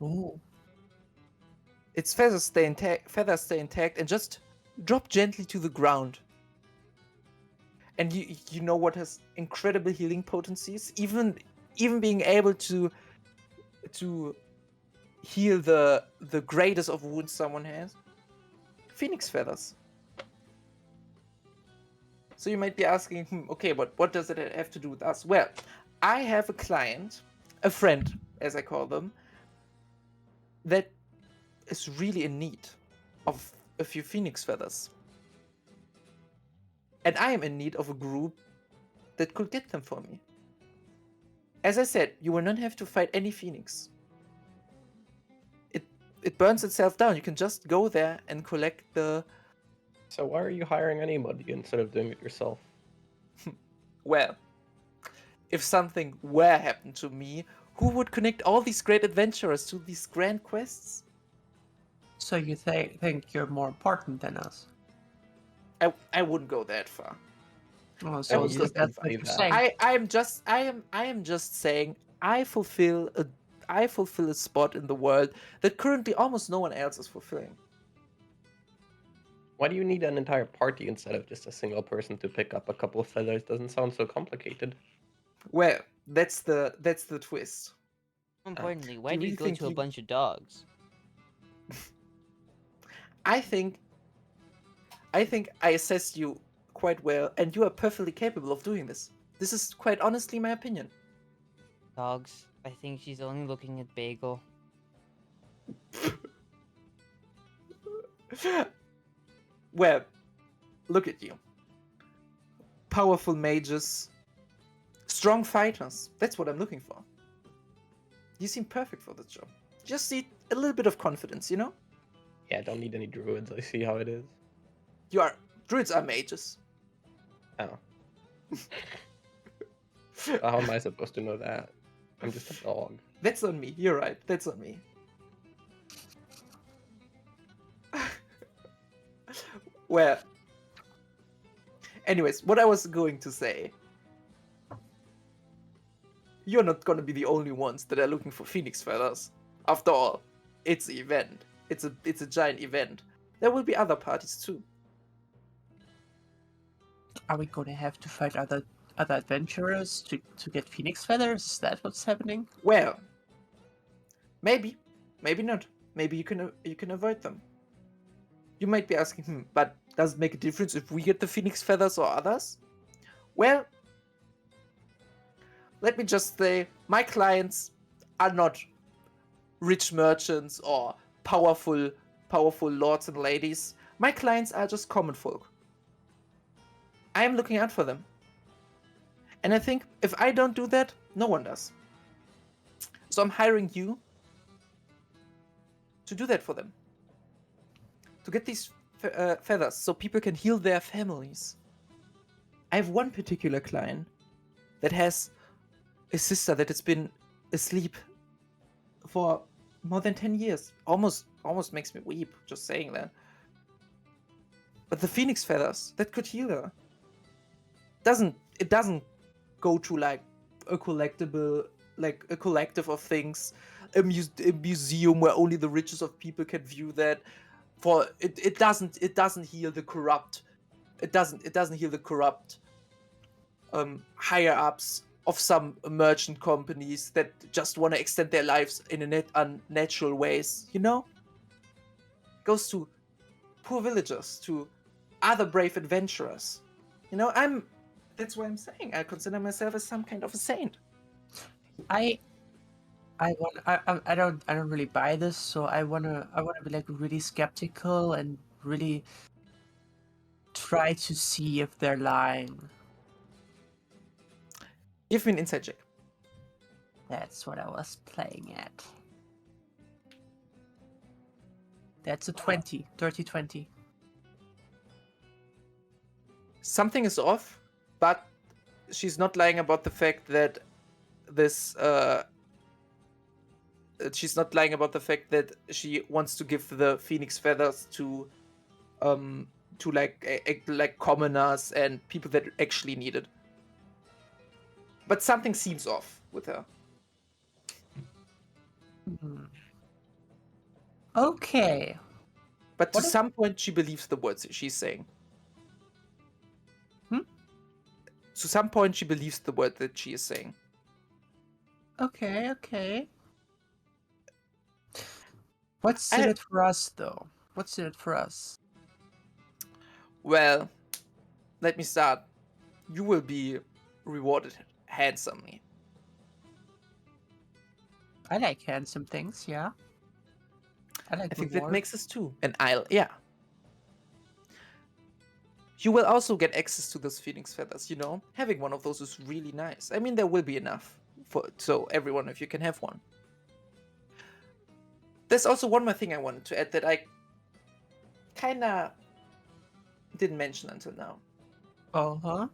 Ooh. Its feathers stay intact and just drop gently to the ground. And you know what has incredible healing potencies? Even being able to heal the greatest of wounds someone has. Phoenix feathers. So you might be asking, okay, but what does it have to do with us? Well, I have a client, a friend, as I call them, that is really in need of a few phoenix feathers. And I am in need of a group that could get them for me. As I said, you will not have to fight any phoenix. It burns itself down. You can just go there and collect the... So why are you hiring anybody instead of doing it yourself? Well, if something were happen to me, who would connect all these great adventurers to these grand quests? So you think you're more important than us? I wouldn't go that far. Oh, I so mean, you you just that's didn't what say you're that. saying. I am just saying I fulfill a spot in the world that currently almost no one else is fulfilling. Why do you need an entire party instead of just a single person to pick up a couple of feathers? Doesn't sound so complicated. Well, that's the twist. More importantly, why you do you really go think to a you- bunch of dogs? I think I assessed you quite well, and you are perfectly capable of doing this. This is quite honestly my opinion. Dogs. I think she's only looking at Bagel. Well, look at you. Powerful mages, strong fighters. That's what I'm looking for. You seem perfect for this job. Just need a little bit of confidence, you know? Yeah, don't need any druids. I see how it is. Druids are mages. Oh. How am I supposed to know that? I'm just a dog. That's on me. You're right. That's on me. Well, anyways, what I was going to say. You're not gonna be the only ones that are looking for phoenix feathers. After all, it's an event. It's a giant event. There will be other parties too. Are we going to have to fight other adventurers to get phoenix feathers? Is that what's happening? Well, maybe not. Maybe you can avoid them. You might be asking, but does it make a difference if we get the phoenix feathers or others? Well, let me just say, my clients are not rich merchants or powerful lords and ladies. My clients are just common folk. I am looking out for them. And I think if I don't do that, no one does. So I'm hiring you to do that for them. To get these feathers so people can heal their families. I have one particular client that has a sister that has been asleep for more than 10 years. Almost makes me weep just saying that. But the phoenix feathers, that could heal her. It doesn't go to like a collectible, like a collective of things, a museum where only the richest of people can view that. For it doesn't heal the corrupt. It doesn't heal the corrupt higher ups of some merchant companies that just want to extend their lives in unnatural ways. You know, it goes to poor villagers, to other brave adventurers. You know, that's why I'm saying I consider myself as some kind of a saint. I don't really buy this, so I wanna be like really skeptical and really try to see if they're lying. Give me an insight check. That's what I was playing at. That's a 20, dirty 20. Something is off, but she's not lying about the fact that this she's not lying about the fact that she wants to give the phoenix feathers to like commoners and people that actually need it. But something seems off with her. Okay. But to What if- some point she believes the words she's saying. To some point she believes the word that she is saying. Okay. What's in it for us, though? What's in it for us? Well, let me start. You will be rewarded handsomely. I like handsome things, yeah. I like I think reward. that makes us two. And yeah. You will also get access to those phoenix feathers, you know? Having one of those is really nice. I mean, there will be enough so every one of you can have one. There's also one more thing I wanted to add that I kinda didn't mention until now. Uh-huh.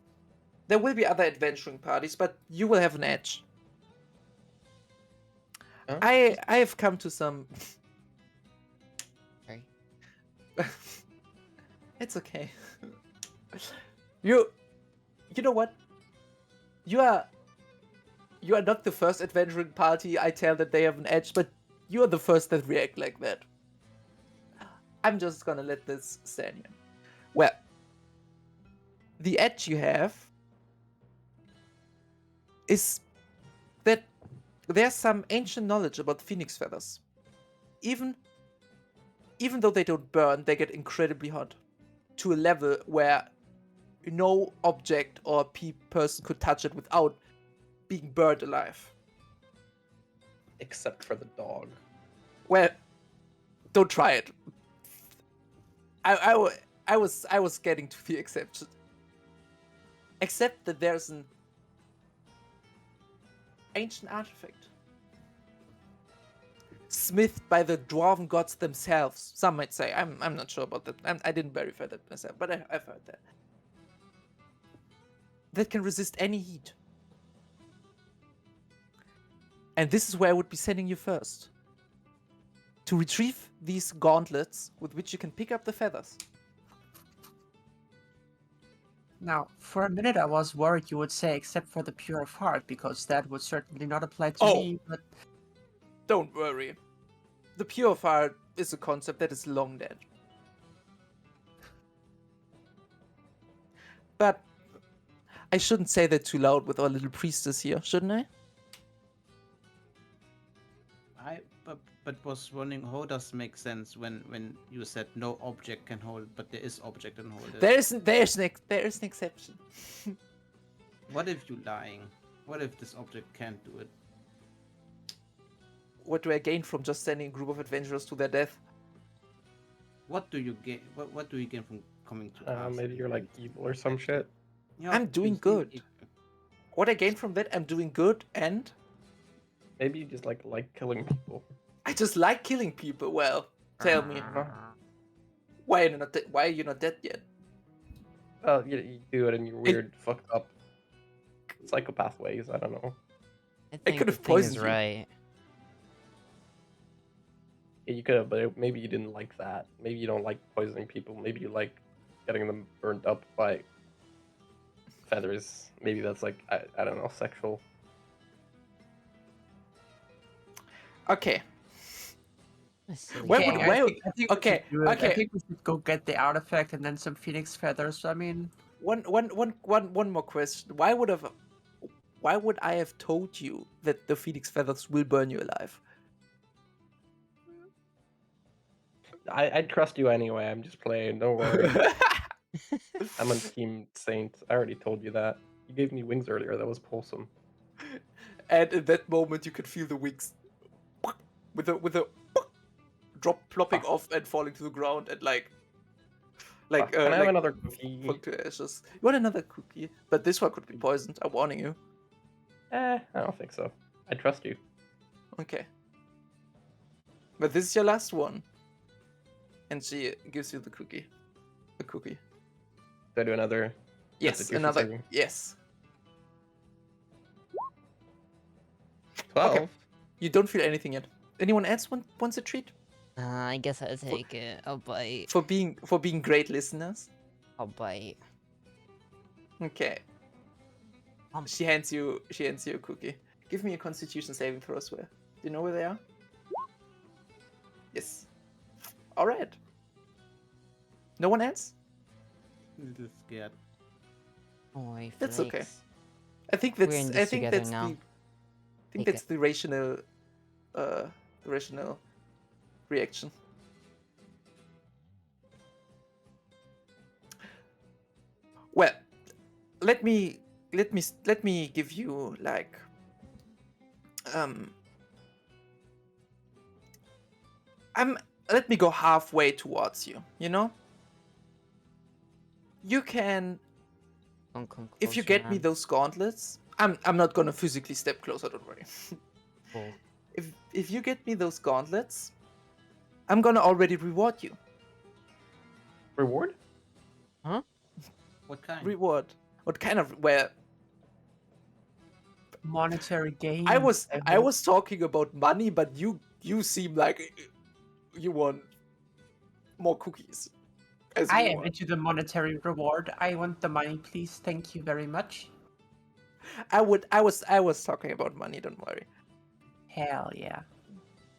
There will be other adventuring parties, but you will have an edge. Huh? I have come to some. Sorry. It's okay. You know what? You are not the first adventuring party I tell that they have an edge, but you are the first that react like that. I'm just gonna let this stand here. Well, the edge you have is that there's some ancient knowledge about phoenix feathers. Even though they don't burn, they get incredibly hot to a level where no object or person could touch it without being burned alive. Except for the dog. Well, don't try it. I was getting to the exception. Except that there's an ancient artifact smithed by the dwarven gods themselves. Some might say. I'm not sure about that. I didn't verify that myself, but I've heard that. That can resist any heat. And this is where I would be sending you first. To retrieve these gauntlets with which you can pick up the feathers. Now, for a minute I was worried you would say except for the pure of heart, because that would certainly not apply to me, but... Don't worry. The pure of heart is a concept that is long dead. But I shouldn't say that too loud with our little priestess here, shouldn't I? But was wondering how does make sense when you said no object can hold, but there is object can hold it. There is an exception. What if you lying? What if this object can't do it? What do I gain from just sending a group of adventurers to their death? What do you gain? What do you gain from coming to us? Maybe you're like evil or some shit. Yeah, I'm doing you seem good. What I gain from that, I'm doing good, and Maybe you just like killing people. I just like killing people. Well, tell me, why are you not dead yet? Well, you do it in your weird, fucked up psychopath ways. I don't know. I I think could the have thing is poisoned you. right. Yeah, you could have, but maybe you didn't like that. Maybe you don't like poisoning people. Maybe you like getting them burned up by feathers. Maybe that's like I don't know, sexual. Okay. A silly Why Okay, would thought. why? I think we Okay, should do it. I okay. think we should go get the artifact and then some phoenix feathers. I mean, One more question. Why would I have told you that the phoenix feathers will burn you alive? I trust you anyway. I'm just playing. Don't worry. I'm on Team Saint. I already told you that. You gave me wings earlier. That was wholesome. And in that moment, you could feel the wings with a plopping off and falling to the ground and Can I have another cookie? fall to ashes. You want another cookie? But this one could be poisoned. I'm warning you. I don't think so. I trust you. Okay. But this is your last one. And she gives you the cookie. A cookie. Do I do another? Yes, Constitution another. saving? Yes. 12. Okay. You don't feel anything yet. Anyone else wants a treat I guess I'll take it. I'll bite. for being great listeners? I'll bite. Okay. She hands you a cookie. Give me a Constitution saving throw as well. Do you know where they are? Yes. All right. No one else? I'm just scared. Oh, wait, That's okay. flakes. I think We're that's in I this think together that's now. the I think Take that's the rational reaction. Well, let me give you like let me go halfway towards you, you know? You can Don't come if you closer, get me man. those gauntlets, I'm not gonna physically step closer, don't worry. Cool. If you get me those gauntlets, I'm gonna already reward you. Reward? What kind? Reward. What kind of monetary gain. I was hope. talking about money, but you seem like you want more cookies. As I am reward. into the monetary reward. I want the money, please. Thank you very much. I was talking about money, don't worry. Hell yeah.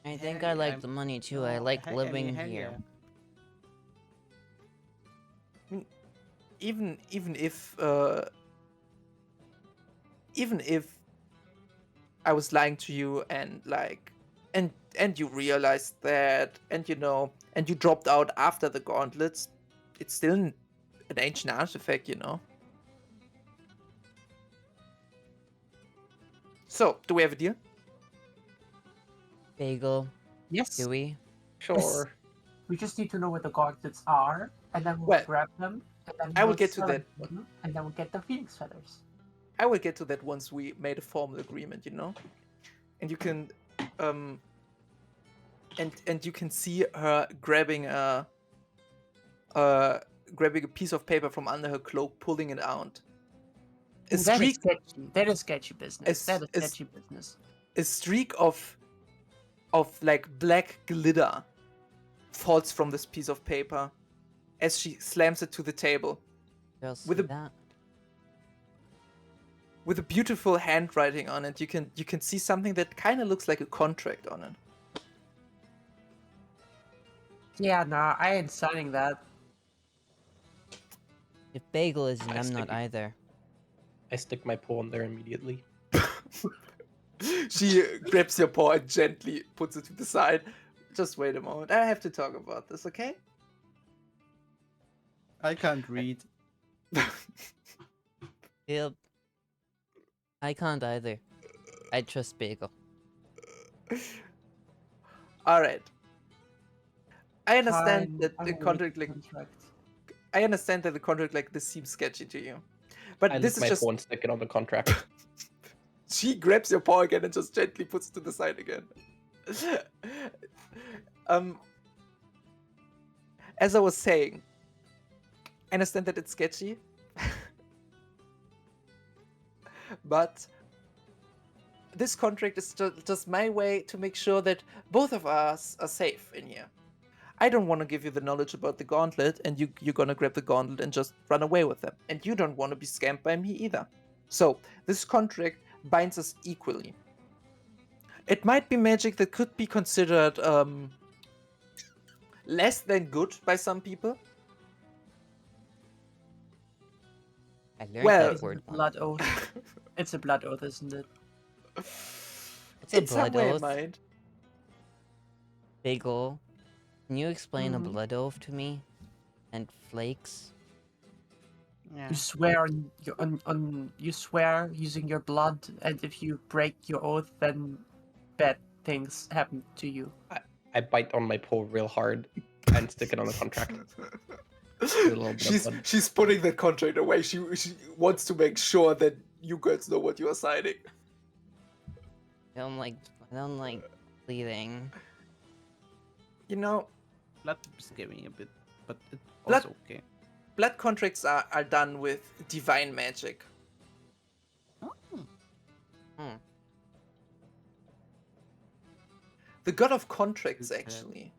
I think Hell I yeah, like I'm- the money too. Oh, I like hell living yeah. here. Even if I was lying to you and and you realized that and and you dropped out after the gauntlets, it's still an ancient artifact, you know. So, do we have a deal? Bagel, Yes. do we? Sure. We just need to know where the gauntlets are, and then we'll Well, grab them, and then I will we'll get to sell that. them, and then we'll get the phoenix feathers. I will get to that once we made a formal agreement, you know. And you can and you can see her grabbing a piece of paper from under her cloak, pulling it out. A Ooh, that is streak sketchy. That is sketchy business. That is a- sketchy business. a streak of like black glitter falls from this piece of paper as she slams it to the table Girls With see a- that? with a beautiful handwriting on it. You can see something that kind of looks like a contract on it. Yeah, nah, I ain't signing that. If Bagel isn't, I I'm stick not it. either. I stick my paw in there immediately. She grabs your paw and gently puts it to the side. Just wait a moment. I have to talk about this, okay? I can't read. Yep. I can't either. I trust Bagel. All right. I understand Fine, that I the will read contract the like contract. I understand that the contract like this seems sketchy to you, but I this lick is my just paw and stick it on the contract. She grabs your paw again and just gently puts it to the side again. As I was saying, I understand that it's sketchy, but this contract is just my way to make sure that both of us are safe in here. I don't want to give you the knowledge about the gauntlet, and you're gonna grab the gauntlet and just run away with them. And you don't want to be scammed by me either. So this contract binds us equally. It might be magic that could be considered less than good by some people. I learned Well, that Is it a word once. blood oath? It's a blood oath, isn't it? It's a in some blood way, oath. mind. Bagel, can you explain a Mhm. blood oath to me? And flakes? Yeah. You swear on you swear using your blood, and if you break your oath, then bad things happen to you. I bite on my paw real hard and stick it on the contract. A little bit of blood. She's putting that contract away. She wants to make sure that you girls know what you are signing. I don't like bleeding. You know, Blood scared me a bit, but it's Blood- also okay. blood contracts are done with divine magic. Hmm. The god of contracts, Okay. actually.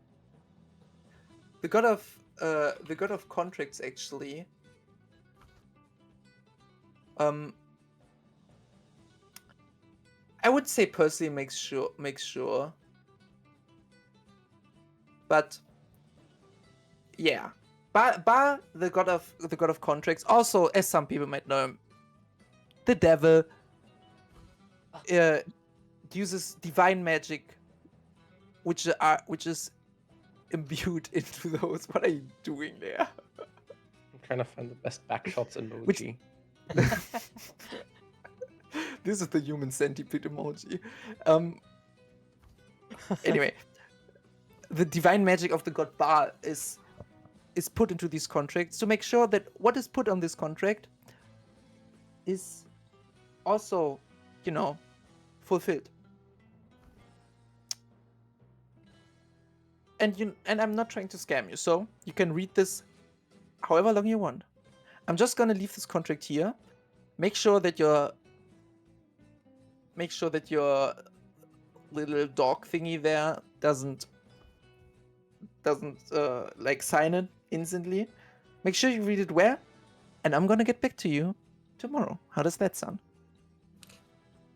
The god of contracts, actually. I would say personally makes sure. But yeah. Bar the god of contracts, also, as some people might know him, the devil uses divine magic, which is imbued into those. What are you doing there? I'm trying to find the best backshots emoji. Which- This is the human centipede emoji. Anyway, the divine magic of the god Baal is put into these contracts to make sure that what is put on this contract is also, fulfilled. And I'm not trying to scam you, so you can read this however long you want. I'm just gonna leave this contract here. Make sure that your little dog thingy there doesn't like sign it instantly. Make sure you read it well, and I'm gonna get back to you tomorrow. How does that sound?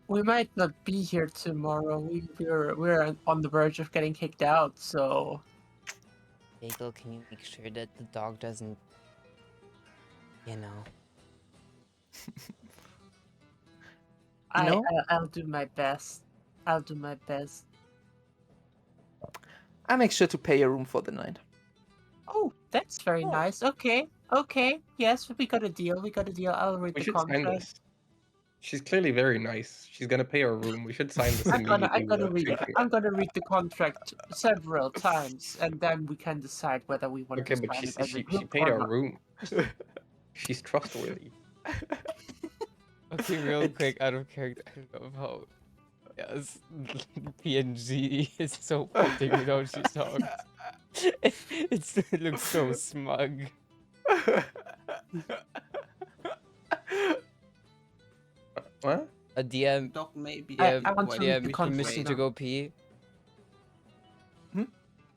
We might not be here tomorrow. We're on the verge of getting kicked out, so Bagel, can you make sure that the dog doesn't, you know? know? I'll do my best. I'll do my best. I make sure to pay your room for the night. Oh, that's very nice. Okay, yes, we got a deal. We got a deal. I'll read We the should sign contract. this. She's clearly very nice. She's gonna pay our room. We should sign this immediately. I'm gonna without read. thinking. I'm gonna read the contract several times, and then we can decide whether we want Okay, to but sign she it as a she group paid or our not. room. She's trustworthy. Okay, real quick, out of character, I love how, yes, PNG is so fitting with how she talks. It looks so smug. What? A DM, Dog may be I DM, want to read the DM, contract permission to now. go pee. Hmm?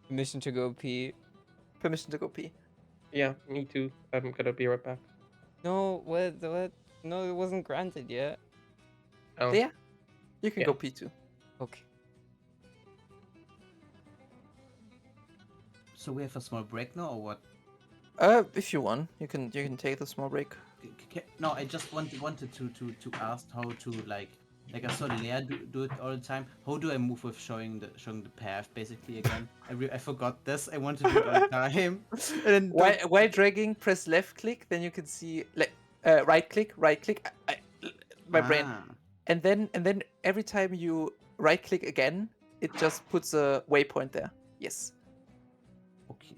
Permission to go pee. Permission to go pee. Yeah, me too. I'm gonna be right back. No, what? No, it wasn't granted yet. Oh, Yeah, you can Yeah. go pee too. Okay. So we have a small break now, or what? If you want, you can take the small break. No, I just wanted to ask how to like I saw Leia do it all the time. How do I move with showing the path basically again? I forgot this. I wanted to do it all the time. And then While dragging, press left click, then you can see like right click. My brain. Ah, And then every time you right click again, it just puts a waypoint there. Yes. okay.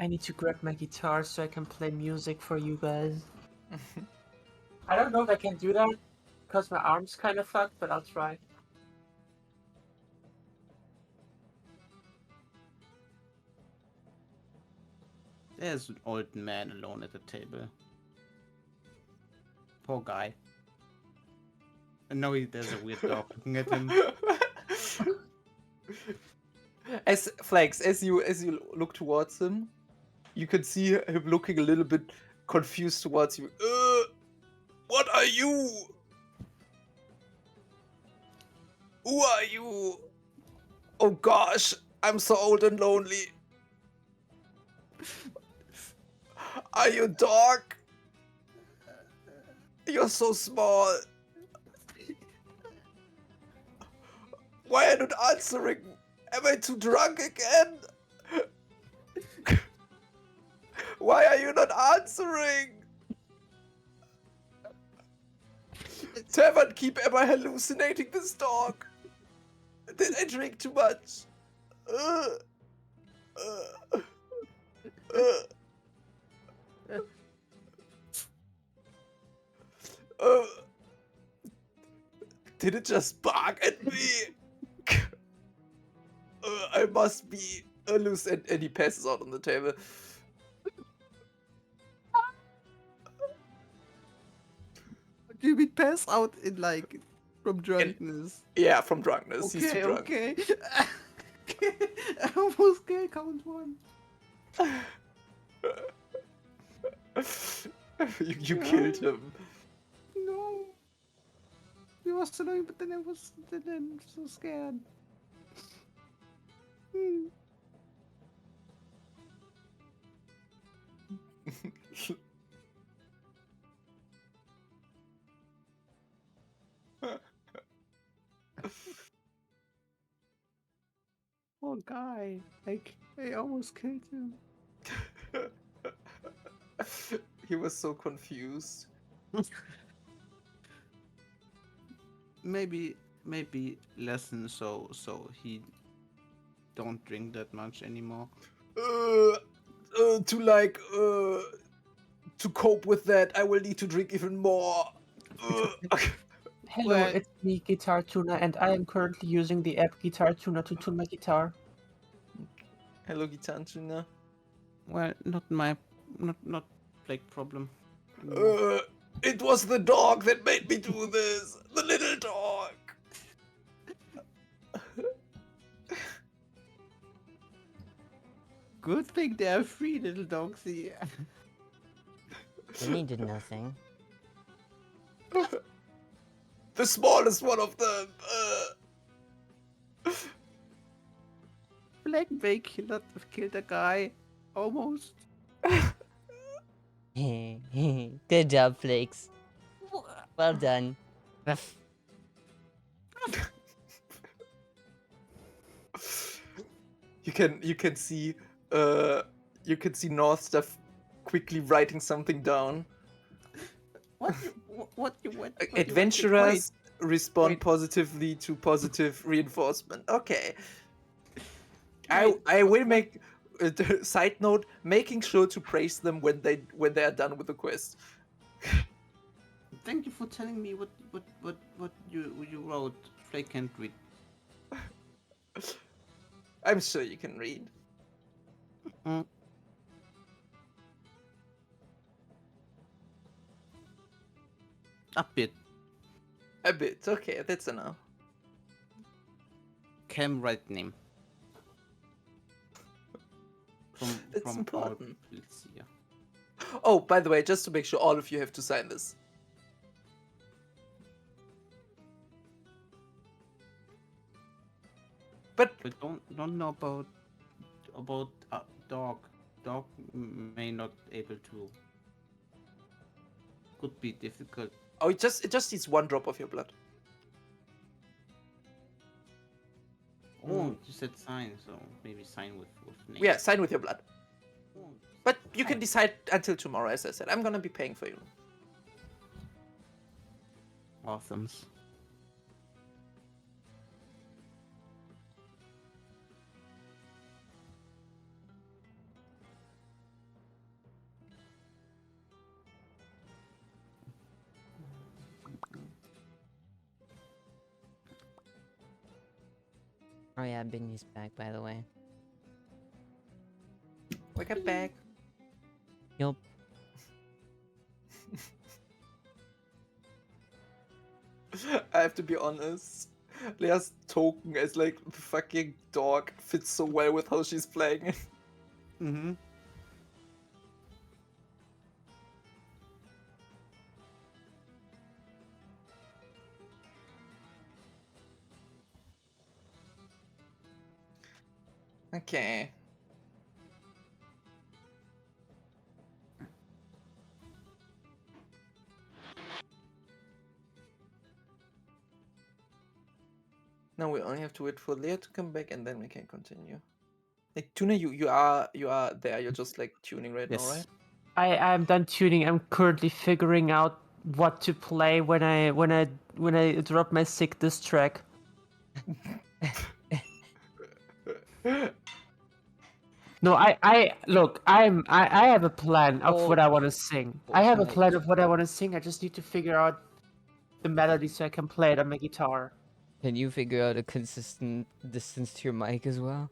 I need to grab my guitar so I can play music for you guys. I don't know if I can do that because my arm's kind of fucked, but I'll try. There's an old man alone at the table. Poor guy. And now there's a weird dog looking at him. As Flags, as you look towards him, you can see him looking a little bit confused towards you. What are you? Who are you? Oh gosh, I'm so old and lonely. Are you a dog? You're so small. Why are you not answering? Am I too drunk again? Why are you not answering? Tavern keep, am I hallucinating this dog? Did I drink too much? Did it just bark at me? I must be loose, and he passes out on the table. Do you mean pass out in like from drunkenness? Yeah, from drunkenness. He's too Okay, drunk. okay. I almost can't count one. You killed him. No. He was annoying, but then I was so scared. Poor guy. Like, I almost killed him. He was so confused. Maybe lesson so he don't drink that much anymore. To cope with that, I will need to drink even more. Hello, Well- it's me, Guitar Tuner, and I am currently using the app Guitar Tuner to tune my guitar. Hello, Gitanjuna. Well, not like problem. anymore. It was the dog that made me do this. The little dog. Good thing there are 3 little dogs here. Vinny did nothing. The smallest one of them. Black Bay killed a guy. Almost. Good job, Flakes. Well done. You can see North Stuff quickly writing something down. What Adventurers respond Wait. positively to positive reinforcement. Okay. Wait, I will make side note, making sure to praise them when they are done with the quest. Thank you for telling me what you wrote. Flake can't read. I'm sure you can read. A bit. A bit. Okay, that's enough. Cam right name. That's from important. All peoples here. Oh, by the way, just to make sure all of you have to sign this. But We don't know about dog. Dog may not able to. Could be difficult. oh, it just needs 1 drop of your blood. Oh, you said sign, so maybe sign with name. Yeah, sign with your blood. Oh, But you can decide until tomorrow, as I said. I'm gonna be paying for you. awesomes. Oh yeah, Binny's back, by the way. Welcome back. Yup. I have to be honest. Lea's token as like the fucking dog fits so well with how she's playing it. Mm-hmm. Okay. Now we only have to wait for Leah to come back and then we can continue. Like Tuna, you are there. You're just like tuning right now, right? Yes. I'm done tuning. I'm currently figuring out what to play when I drop my sick diss track. No, I look. I have a plan of what I want to sing. I have a plan of what I want to sing. I just need to figure out the melody so I can play it on my guitar. Can you figure out a consistent distance to your mic as well?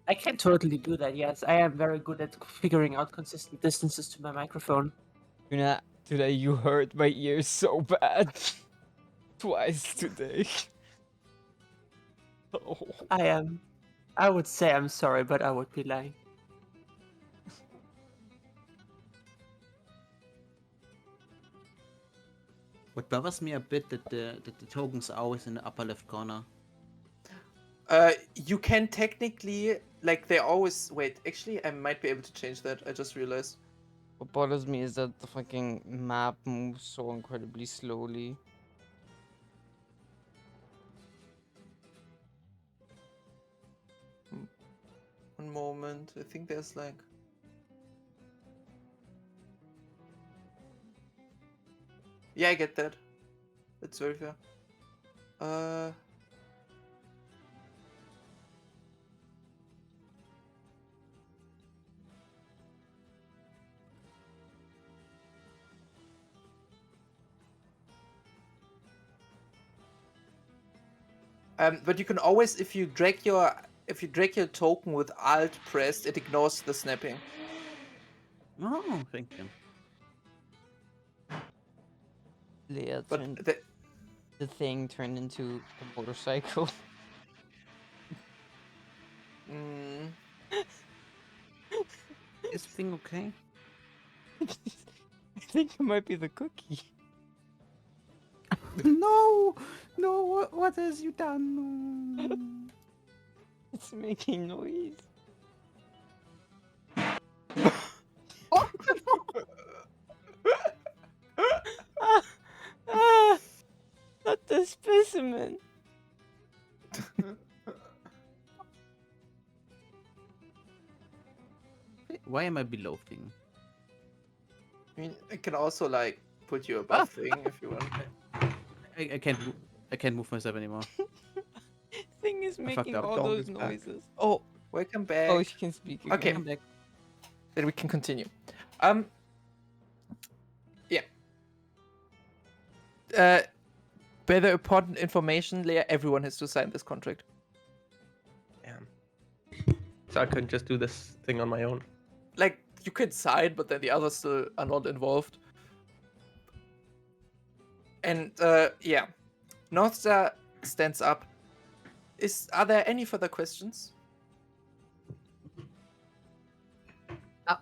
I can totally do that. Yes, I am very good at figuring out consistent distances to my microphone. Today you hurt my ears so bad. Twice today. Oh. I would say I'm sorry, but I would be lying. What bothers me a bit that the tokens are always in the upper left corner. You can technically like they always wait. Actually, I might be able to change that. I just realized. What bothers me is that the fucking map moves so incredibly slowly. One moment. I think there's like. Yeah, I get that. That's very fair. But you can always, if you drag your token with Alt pressed, it ignores the snapping. Oh, thank you. Leah But turned the thing turned into a motorcycle. Is thing okay? I think it might be the cookie. No, no. What has you done? It's making noise. Not the specimen. Why am I below thing? I mean, I can also like put you above thing if you want. I can't. I can't move myself anymore. Thing is I fucked making up. all Dong those is back. noises. Oh, Welcome back. oh, she can speak again. Okay. I'm back. Then we can continue. Yeah. Better important information, Leah. Everyone has to sign this contract. Damn. So I couldn't just do this thing on my own. Like you can sign, but then the others still are not involved. And yeah, Northstar stands up. Are there any further questions?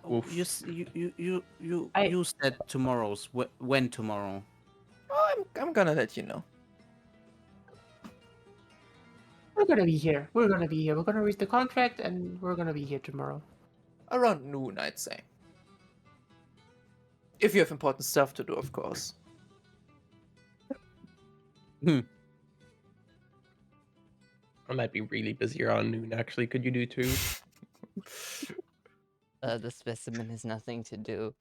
You you said tomorrow's. When tomorrow? Oh, I'm gonna let you know. We're gonna be here. We're gonna be here. We're gonna read the contract, and we're gonna be here tomorrow. Around noon, I'd say. If you have important stuff to do, of course. I might be really busy around noon. Actually, could you do 2? The specimen has nothing to do.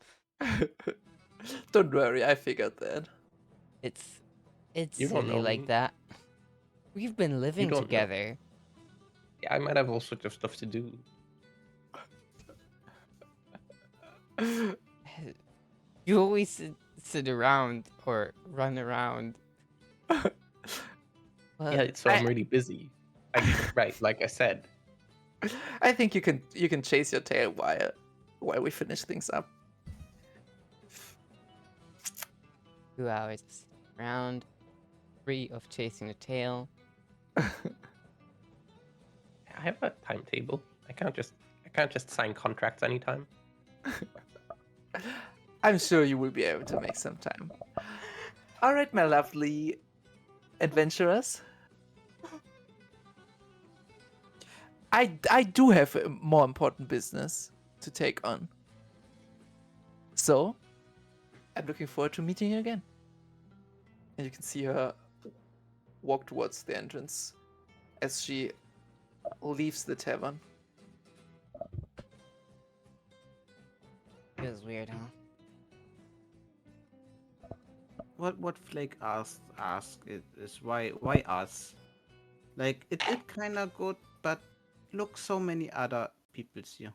Don't worry, I figured that. It's You don't silly know like me. that. We've been living don't know. together. Yeah, I might have all sorts of stuff to do. You always sit around or run around. Well, Yeah, so I'm I- really busy. Right, like I said. I think you can chase your tail while we finish things up. 2 hours of sitting around, 3 of chasing the tail. I have a timetable. I can't just sign contracts anytime. I'm sure you will be able to make some time. All right, my lovely adventurers. I do have a more important business to take on. So, I'm looking forward to meeting you again. And you can see her walk towards the entrance as she leaves the tavern. Feels weird, huh? What Flake ask is why us? Like it kind of good, but look so many other peoples here.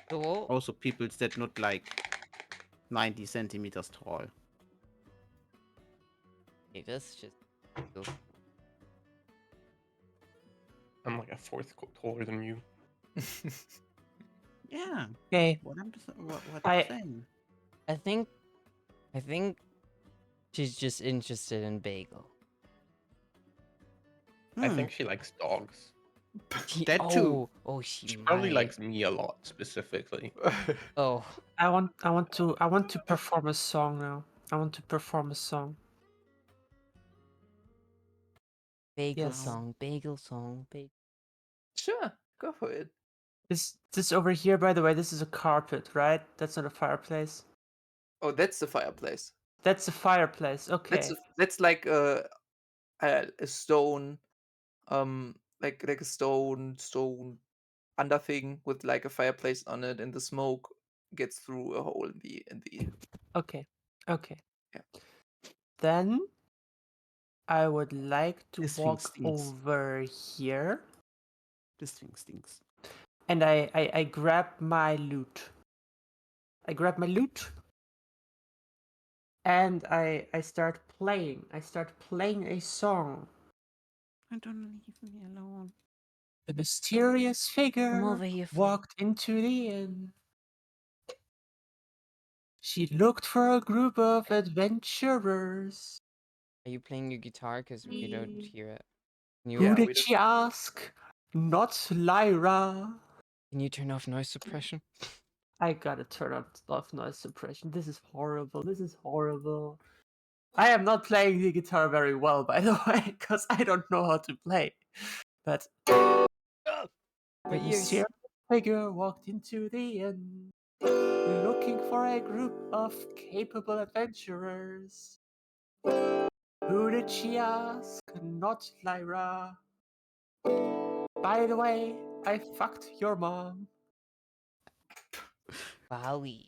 So, Also peoples that not like 90 centimeters tall. hey, this just. I'm like a fourth taller than you. Yeah. Okay. What I'm I- saying. I think she's just interested in Bagel. I think she likes dogs. That too. She She probably might. likes me a lot specifically. Oh, I want to perform a song now. I want to perform a song. bagel Yes. song, bagel song, bagel. Sure, go for it. This over here, by the way, this is a carpet, right? That's not a fireplace. Oh, that's the fireplace. That's a fireplace. Okay. That's like a stone, like a stone under thing with like a fireplace on it, and the smoke gets through a hole in the. Okay. Okay. Yeah. Then I would like to This thing walk stinks. over here, This thing stinks. and I grab my loot. I grab my loot, and I start playing. I start playing a song. I don't leave me alone. The mysterious figure Come over here, Flo. walked into the inn. She looked for a group of adventurers. Are you playing your guitar? Because we don't hear it. Can you, Who Yeah, we did don't- she ask? Not Lyra. can you turn off noise suppression? I gotta turn off noise suppression. This is horrible. This is horrible. I am not playing the guitar very well, by the way, because I don't know how to play. But My the ears. mysterious figure walked into the inn, looking for a group of capable adventurers. Who did she ask? Not Lyra. By the way, I fucked your mom. Wowie.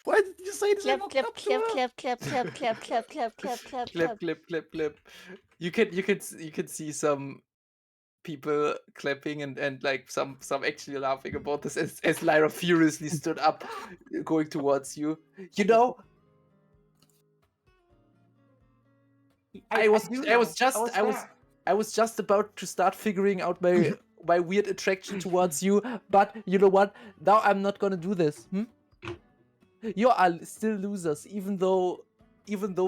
Why did you say this? I Clap, walked clap, up to clap, her. clap, clap, clap, clap, clap, clap, clap, clap, clap. Clip. You can see some people clapping and like some actually laughing about this as Lyra furiously stood up, going towards you. You know, I was just about to start figuring out my weird attraction towards you, but you know what? Now I'm not gonna do this. You are still losers, even though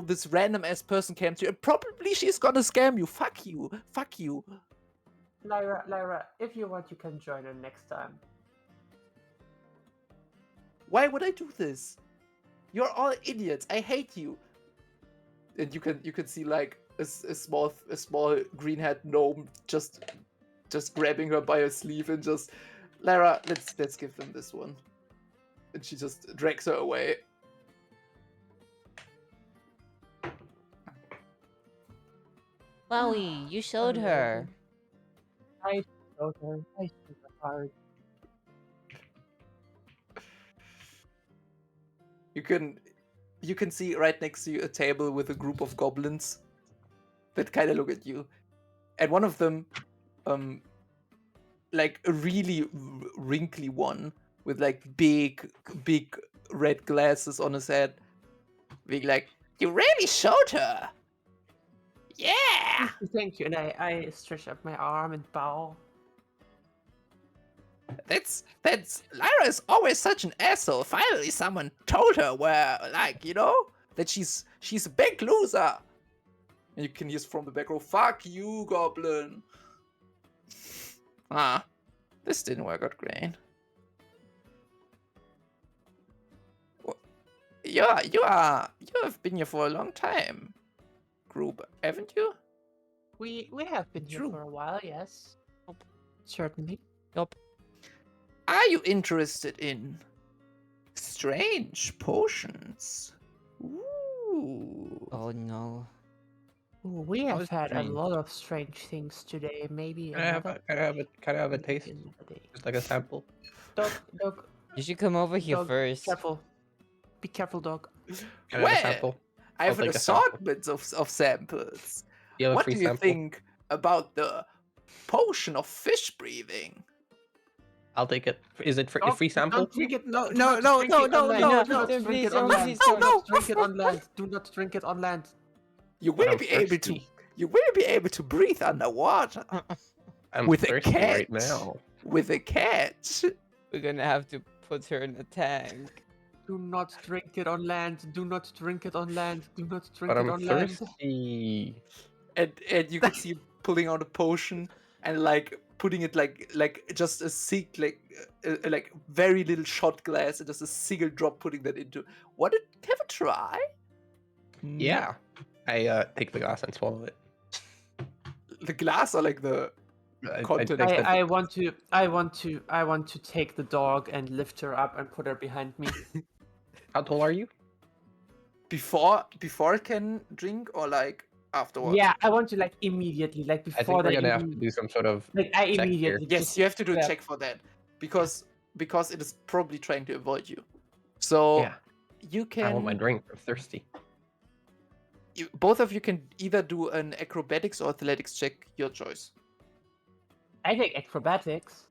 this random ass person came to you. And probably she's gonna scam you. Fuck you. Fuck you. Lyra, if you want, you can join her next time. Why would I do this? You're all idiots. I hate you. And you can see like a small green hat gnome just grabbing her by her sleeve and just, Lara, let's give them this one. And she just drags her away. Wowie, you showed her. I showed her. I showed her hard. You can see right next to you a table with a group of goblins that kind of look at you, and one of them, like a really wrinkly one with like big red glasses on his head, being like, "You really showed her." Yeah. Thank you. And I stretch up my arm and bow. That's Lyra is always such an asshole. Finally, someone told her where, like, that she's a big loser. And you can hear from the back row, "Fuck you, Goblin." This didn't work out great. You have been here for a long time, group, haven't you? We have been here True. for a while, yes. Certainly. Yup. Are you interested in strange potions? Ooh. Oh no. Ooh, we How have is had a strange? lot of strange things today. Maybe Can I have another. a maybe taste? another day. Just like a sample. Dog, You should come over here dog, first. careful. Be careful, dog. Can I have a sample? I have I'll an take a sample. assortment of samples. You have a What free do you sample? think about the potion of fish breathing? I'll take it. Is it Dog, free sample? Don't drink it. No, do no, not no, drink no, it no, on land. no, Do no, not don't, drink please it on don't, land. please Do don't. not drink it on land. Do not drink it on land. You But will I'm be able to. thirsty. You will be able to breathe underwater I'm with a thirsty right catch. now. With a catch. We're gonna have to put her in a tank. Do not drink it on land. Do not drink it on land. Do not drink But it I'm on land. thirsty. And you can see him pulling out a potion and like putting it like just a like very little shot glass and just a single drop putting that into. Want to have a try? Yeah. I take the glass and swallow it. The glass or like the content. take the- I want to take the dog and lift her up and put her behind me. How tall are you? before it can drink or like afterwards. Yeah, I want to like immediately, like I think before we're they gonna have to even, do some sort of like I check here. immediately. Yes, just you have to do a grab- check for that because it is probably trying to avoid you. So Yeah. you I want my can drink. I'm thirsty. both of you can either do an acrobatics or athletics check, your choice. I take acrobatics.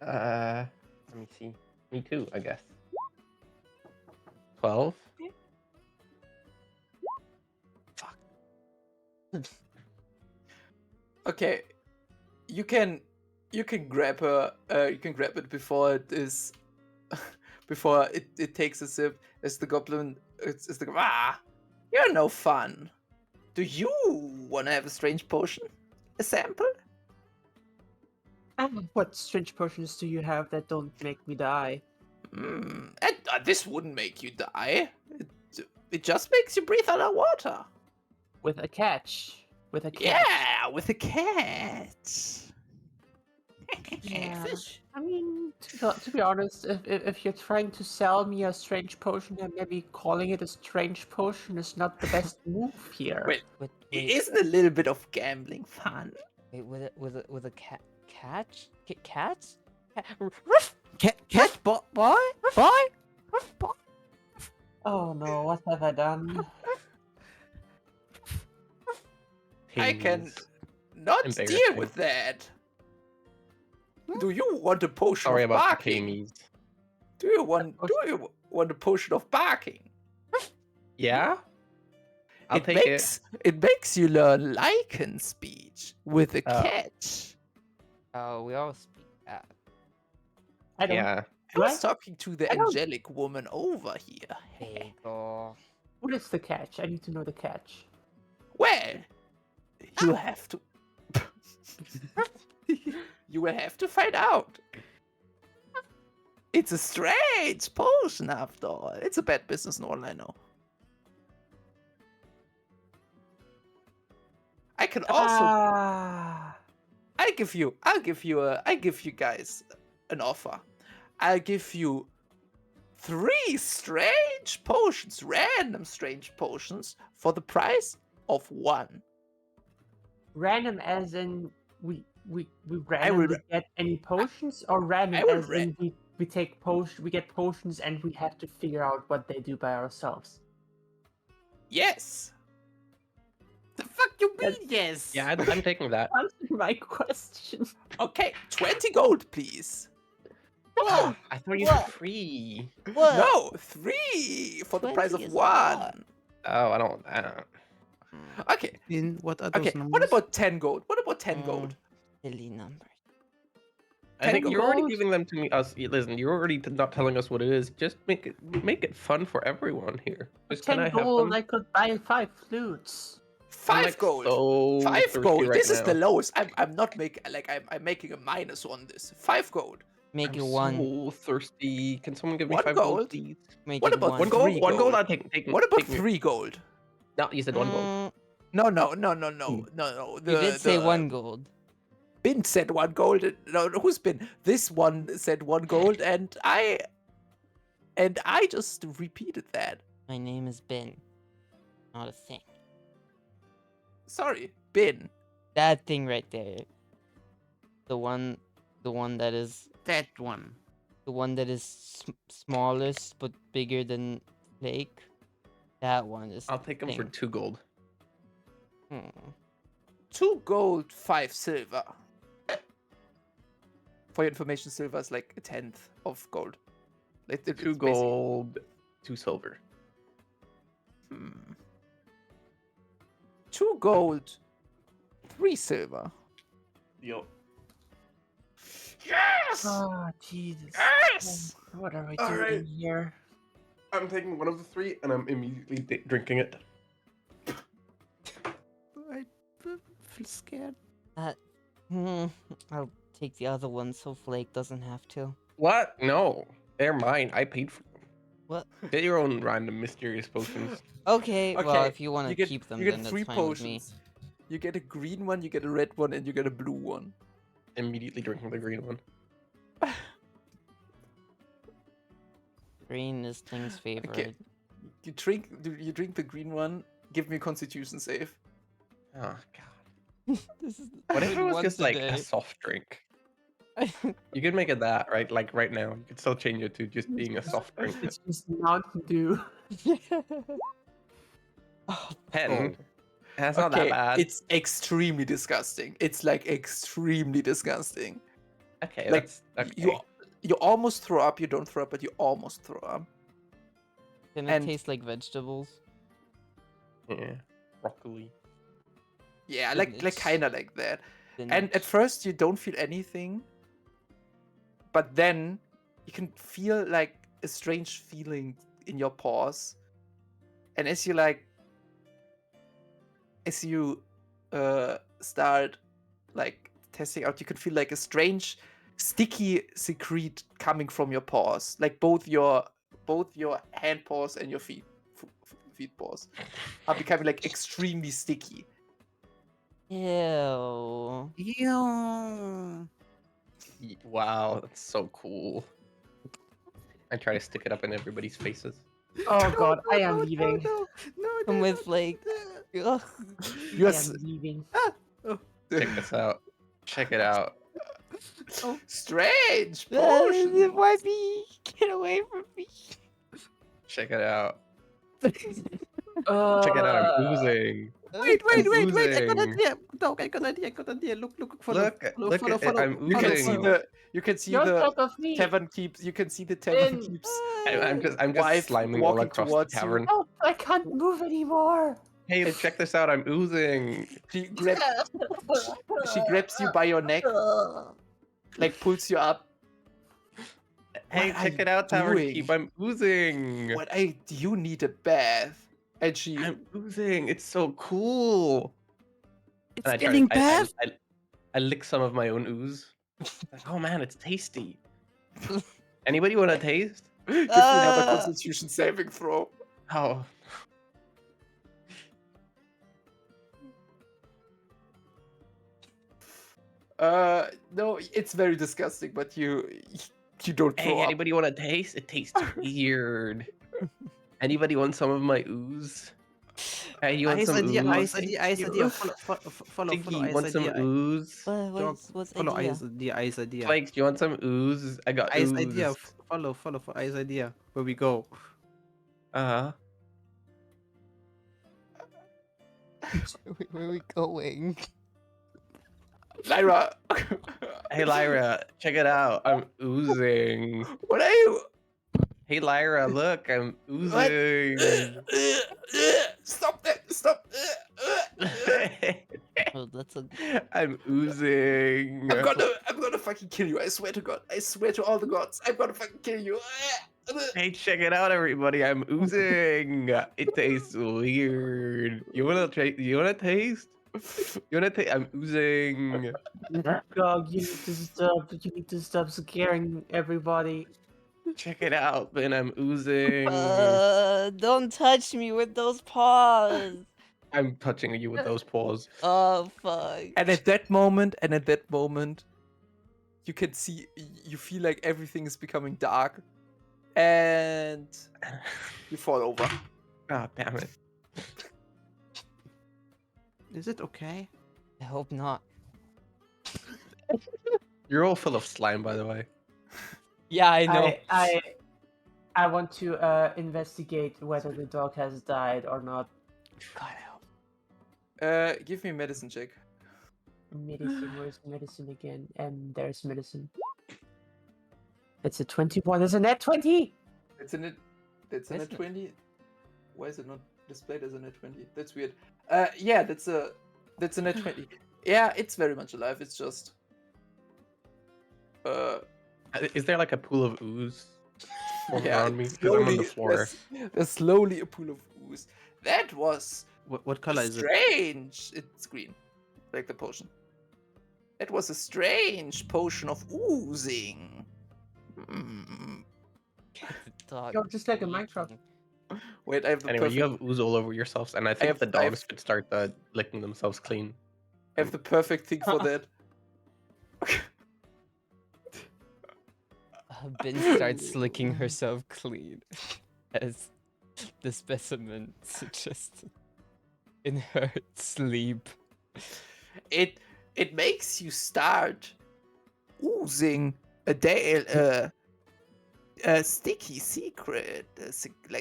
Let me see. Me too, I guess. 12. Okay, you can grab her. You can grab it before it is, before it takes a sip. As the goblin, it's the you're no fun. Do you want to have a strange potion? A sample? What strange potions do you have that don't make me die? This wouldn't make you die. It just makes you breathe underwater. With a catch. With a catch. Yeah, with a cat. Yeah. I mean, to be honest, if you're trying to sell me a strange potion, then maybe calling it a strange potion is not the best move here. Wait, Wait, isn't a little bit of gambling fun? wait, with a catch? Cats? Catch, boy? Oh no, what have I done? I can Pings. not deal Embarrassing. with that. Do you want a potion Sorry of about the barking? Kamies. Do you want a potion of barking? Yeah? I'll take it. It makes you learn lichen speech with a Oh. catch. Oh, we all speak cat. I don't. Yeah. I was talking to the I don't- angelic woman over here. There you go. What is the catch? I need to know the catch. Well, you have to. You will have to find out. It's a strange potion after all. It's a bad business model, I know. I can also. I'll give you guys an offer. I'll give you 3 strange potions, random strange potions, for the price of 1. Random as in we will randomly get any potions, or random I will as in we take we get potions and we have to figure out what they do by ourselves. Yes. The fuck you mean, That's- yes? Yeah, I'm taking that. Answer my question. Okay, 20 gold, please. What? I thought you What? said free. What? No, 3 for the price 20 of is a lot. 1. Oh, I don't. Okay. In what are Okay. those What numbers? about 10 gold? What about 10 Mm, gold? silly numbers. I think 10 you're already gold? giving them to me. Listen, you're already not telling us what it is. Just make it fun for everyone here. For Just can 10 I have gold, fun? I could buy 5 flutes. I'm 5 like gold. so 5 thirsty gold. right This is the now. lowest. I'm not making like I'm making a minus on this. 5 gold. Make I'm it one. so thirsty. Can someone give me 1 5 gold, gold. please? Make What it about one. One gold. 3 One gold. gold? I'll take. What about Take me. 3 gold? No, you said 1 gold. Mm, No. you The did say 1 gold. Bin said 1 gold. No, who's Bin? This one said 1 gold, and I just repeated that. My name is Ben. Not a thing. Sorry, Bin. That thing right there. The one that is That one. the one that is smallest but bigger than Flake. That one is. I'll take him for thing. 2 gold. 2 gold, 5 silver. For your information, silver is like a tenth of gold. It's 2 basically- gold, 2 silver. 2 gold, 3 silver. Yo. Yes! Oh, Jesus. Yes! What are we All doing right. here? I'm taking one of the 3 and I'm immediately drinking it. I feel scared. I'll take the other one so Flake doesn't have to. What? No, they're mine. I paid for them. What? Get your own random mysterious potions. Okay, well, if you want to get, keep them, you then get that's 3 fine with me. potions. You get a green one, you get a red one, and you get a blue one. Immediately drinking the green one. Green is Thing's favorite. Okay. You drink the green one. Give me a Constitution save. Oh god. This is What if it was once just like a day. soft drink? You could make it that, right? Like right now, you could still change it to just being a soft drink. It's just Mountain Dew. Oh, 10. That's not that Okay, bad. it's extremely disgusting. It's like extremely disgusting. Okay, Like that's okay. you almost throw up. You don't throw up, but you almost throw up. Can it And- taste like vegetables? Yeah. Broccoli. Yeah, like Spinach. kind of like that. And Spinach. at first you don't feel anything, but then you can feel like a strange feeling in your paws, and as you start like testing out, you can feel like a strange sticky secrete coming from your paws, like both your hand paws and your feet paws are becoming like extremely sticky. Ew. Ew. Wow, that's so cool. I try to stick it up in everybody's faces. Oh god, I am leaving. No, I'm with like. Ugh. You I are am leaving. Check this out. Check it out. strange potion. Why me? Get away from me. Check it out. Check Check it out. I'm oozing. Wait, I'm I got an oozing. idea. Dog, I got an idea. Look, follow, Look, follow, look follow, at it. follow, I'm You can oozing. see You're on the top of me. tavern keeps. You can see the tavern Finn. keeps. I'm just Wife sliming all walking across the towards you. tavern. Oh, I can't move anymore. Hey, check this out. I'm oozing. She grabs you by your neck, like pulls you up. Hey, What are check you it out, Tavern doing? Keep. I'm oozing. Do you need a bath? And she I'm oozing. It's so cool. It's And I try getting to- bad. I lick some of my own ooze. Like, oh man, it's tasty. Anybody want to taste? give me another Constitution saving throw. Oh. No, it's very disgusting, but you don't throw Hey, up. anybody want to taste? It tastes weird. Anybody want some of my ooze? Hey, you want Ice some idea, ooze? ice idea. Follow, Tiggy, ice want some idea. ooze? Dog, What's follow idea? ice idea. Flakes, do you want some ooze? I got Ice ooze. idea. Follow ice idea. Where we go? Uh-huh. Where are we going? Lyra, Hey Lyra, check it out. I'm oozing. What are you? Hey Lyra, look, I'm What? oozing. Stop that! Stop! Oh, that's a. I'm oozing. I'm gonna fucking kill you. I swear to God. I swear to all the gods. I'm gonna fucking kill you. Hey, check it out, everybody. I'm oozing. It tastes weird. You wanna try? You wanna taste? You wanna taste? I'm oozing. Dog, you need to stop. You need to stop scaring everybody. Check it out, man. I'm oozing. Don't touch me with those paws. I'm touching you with those paws. Oh fuck. And at that moment, you can see, you feel like everything is becoming dark, and you fall over. God damn it. Is it okay? I hope not. You're all full of slime, by the way. Yeah, I know. I want to investigate whether the dog has died or not. God help. Give me a medicine check. Medicine, where's medicine again? And there's medicine. It's a 21. There's a net 20! It's a net. That's a Where's net the- 20. Why is it not displayed as a net 20? That's weird. Yeah, that's a net 20. Yeah, it's very much alive. It's just. Is there like a pool of ooze forming Yeah, around me? Because I'm on the floor. There's slowly a pool of ooze. That was What color is it? strange. It's green, like the potion. That was a strange potion of oozing. Mm. Dog. Yo, just like in Minecraft. Wait, I have the Anyway, perfect. you have ooze all over yourselves, and I think the dogs should start licking themselves clean. I have the perfect thing for that. Ben starts licking herself clean as the specimen just in her sleep. It makes you start oozing a sticky secret,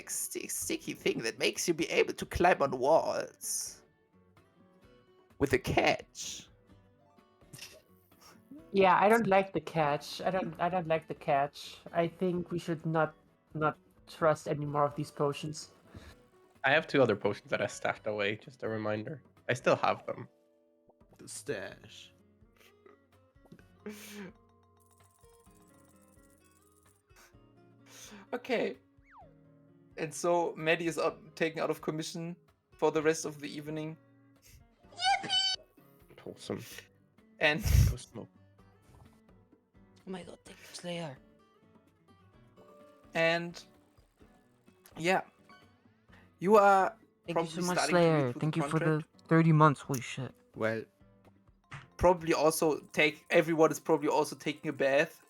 sticky thing that makes you be able to climb on walls with a catch. Yeah, I don't like the catch. I don't like the catch. I think we should not trust any more of these potions. I have 2 other potions that I stashed away, just a reminder. I still have them. The stash. Okay. And so Maddie is taken out of commission for the rest of the evening, Wholesome. and Go smoke. Oh my god, thank you, Slayer. yeah, you are Thank you so probably much, starting to read Slayer. through Thank the you for the contract. 30 months. Holy shit. Well, Probably also everyone is probably also taking a bath.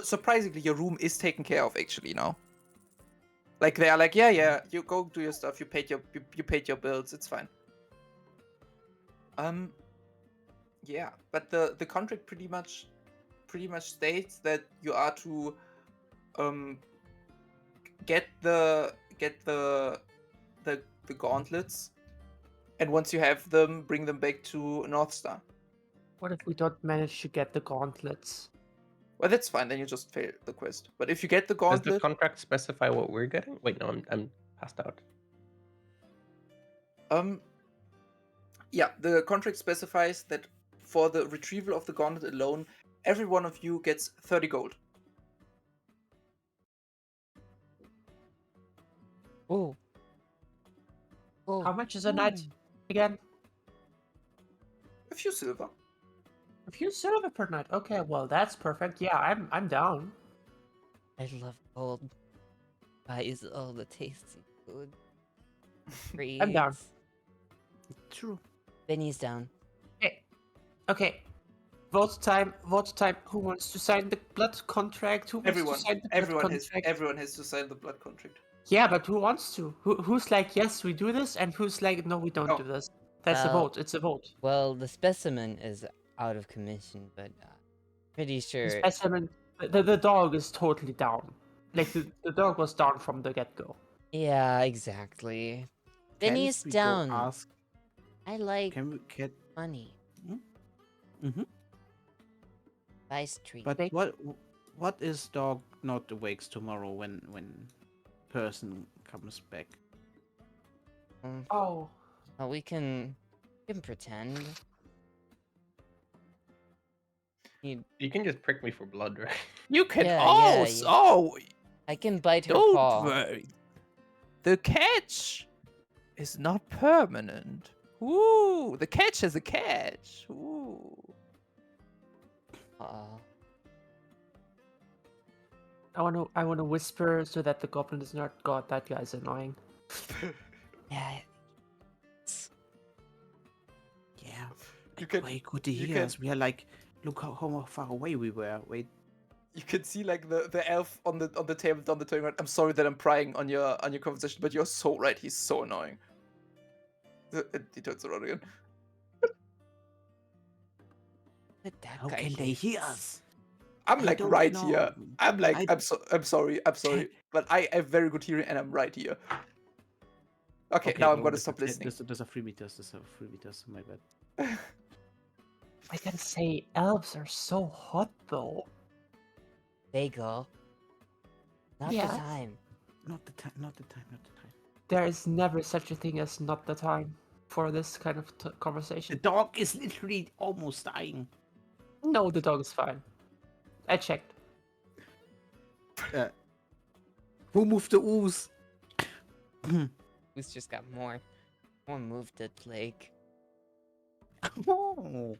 Surprisingly, your room is taken care of actually now. Like they are like, yeah, you go do your stuff. You paid your bills. It's fine. Yeah, but the contract pretty much states that you are to get the gauntlets, and once you have them, bring them back to North Star. What if we don't manage to get the gauntlets? Well, that's fine. Then you just fail the quest. But if you get the Does the gauntlet, contract specify what we're getting? Wait, no, I'm passed out. yeah, the contract specifies that for the retrieval of the gauntlet alone, every one of you gets 30 gold. Oh. Oh. How much is a night again? A few silver. A few silver per night. Okay, well that's perfect. Yeah, I'm down. I love gold. Buys all the tasty food. I'm down. Treats. true. Benny's down. Okay. Vote time. Vote time. Who wants to sign the blood contract? Who wants to sign the blood contract? Everyone has to sign the blood contract. Yeah, but who wants to? Who's like, yes, we do this, and who's like, no, we don't Oh. do this? That's a vote. It's a vote. Well, the specimen is out of commission, but pretty sure. The specimen, the dog is totally down. Like the dog was down from the get go. Yeah, exactly. Can't Benny's we go down. Ask. I like Can we get? money. Mm-hmm. Nice treat. But Make- what is dog not awakes tomorrow when person comes back? Oh, Well, we can pretend. You, You can just prick me for blood, right? You can Yeah, also. yeah. Oh, I can bite her don't paw. worry. The catch is not permanent. Ooh, the catch has a catch. Ooh. I wanna whisper so that the goblin is not. God, that guy's annoying. Yeah. Yeah. You can- Way good to you hear can- us. We are like, look how far away we were. Wait. You can see like the elf on the table down the turning right. I'm sorry that I'm prying on your conversation, but you're so right. He's so annoying. He turns around again. Let that How guy can they hear us? I'm I like don't right know. here. I'm like I- I'm sorry, but I have very good hearing and I'm right here. Okay, now I'm gonna stop listening. Those are 3 meters. Those are 3 meters. My bad. I gotta say, elves are so hot though. Bagel. Not Yeah. the time. Not the time. Not the time. Not the time. There is never such a thing as not the time for this kind of The conversation. dog is literally almost dying. No, the dog is fine. I checked. Who moved the ooze? Who's just got more moved at Plague. Oh.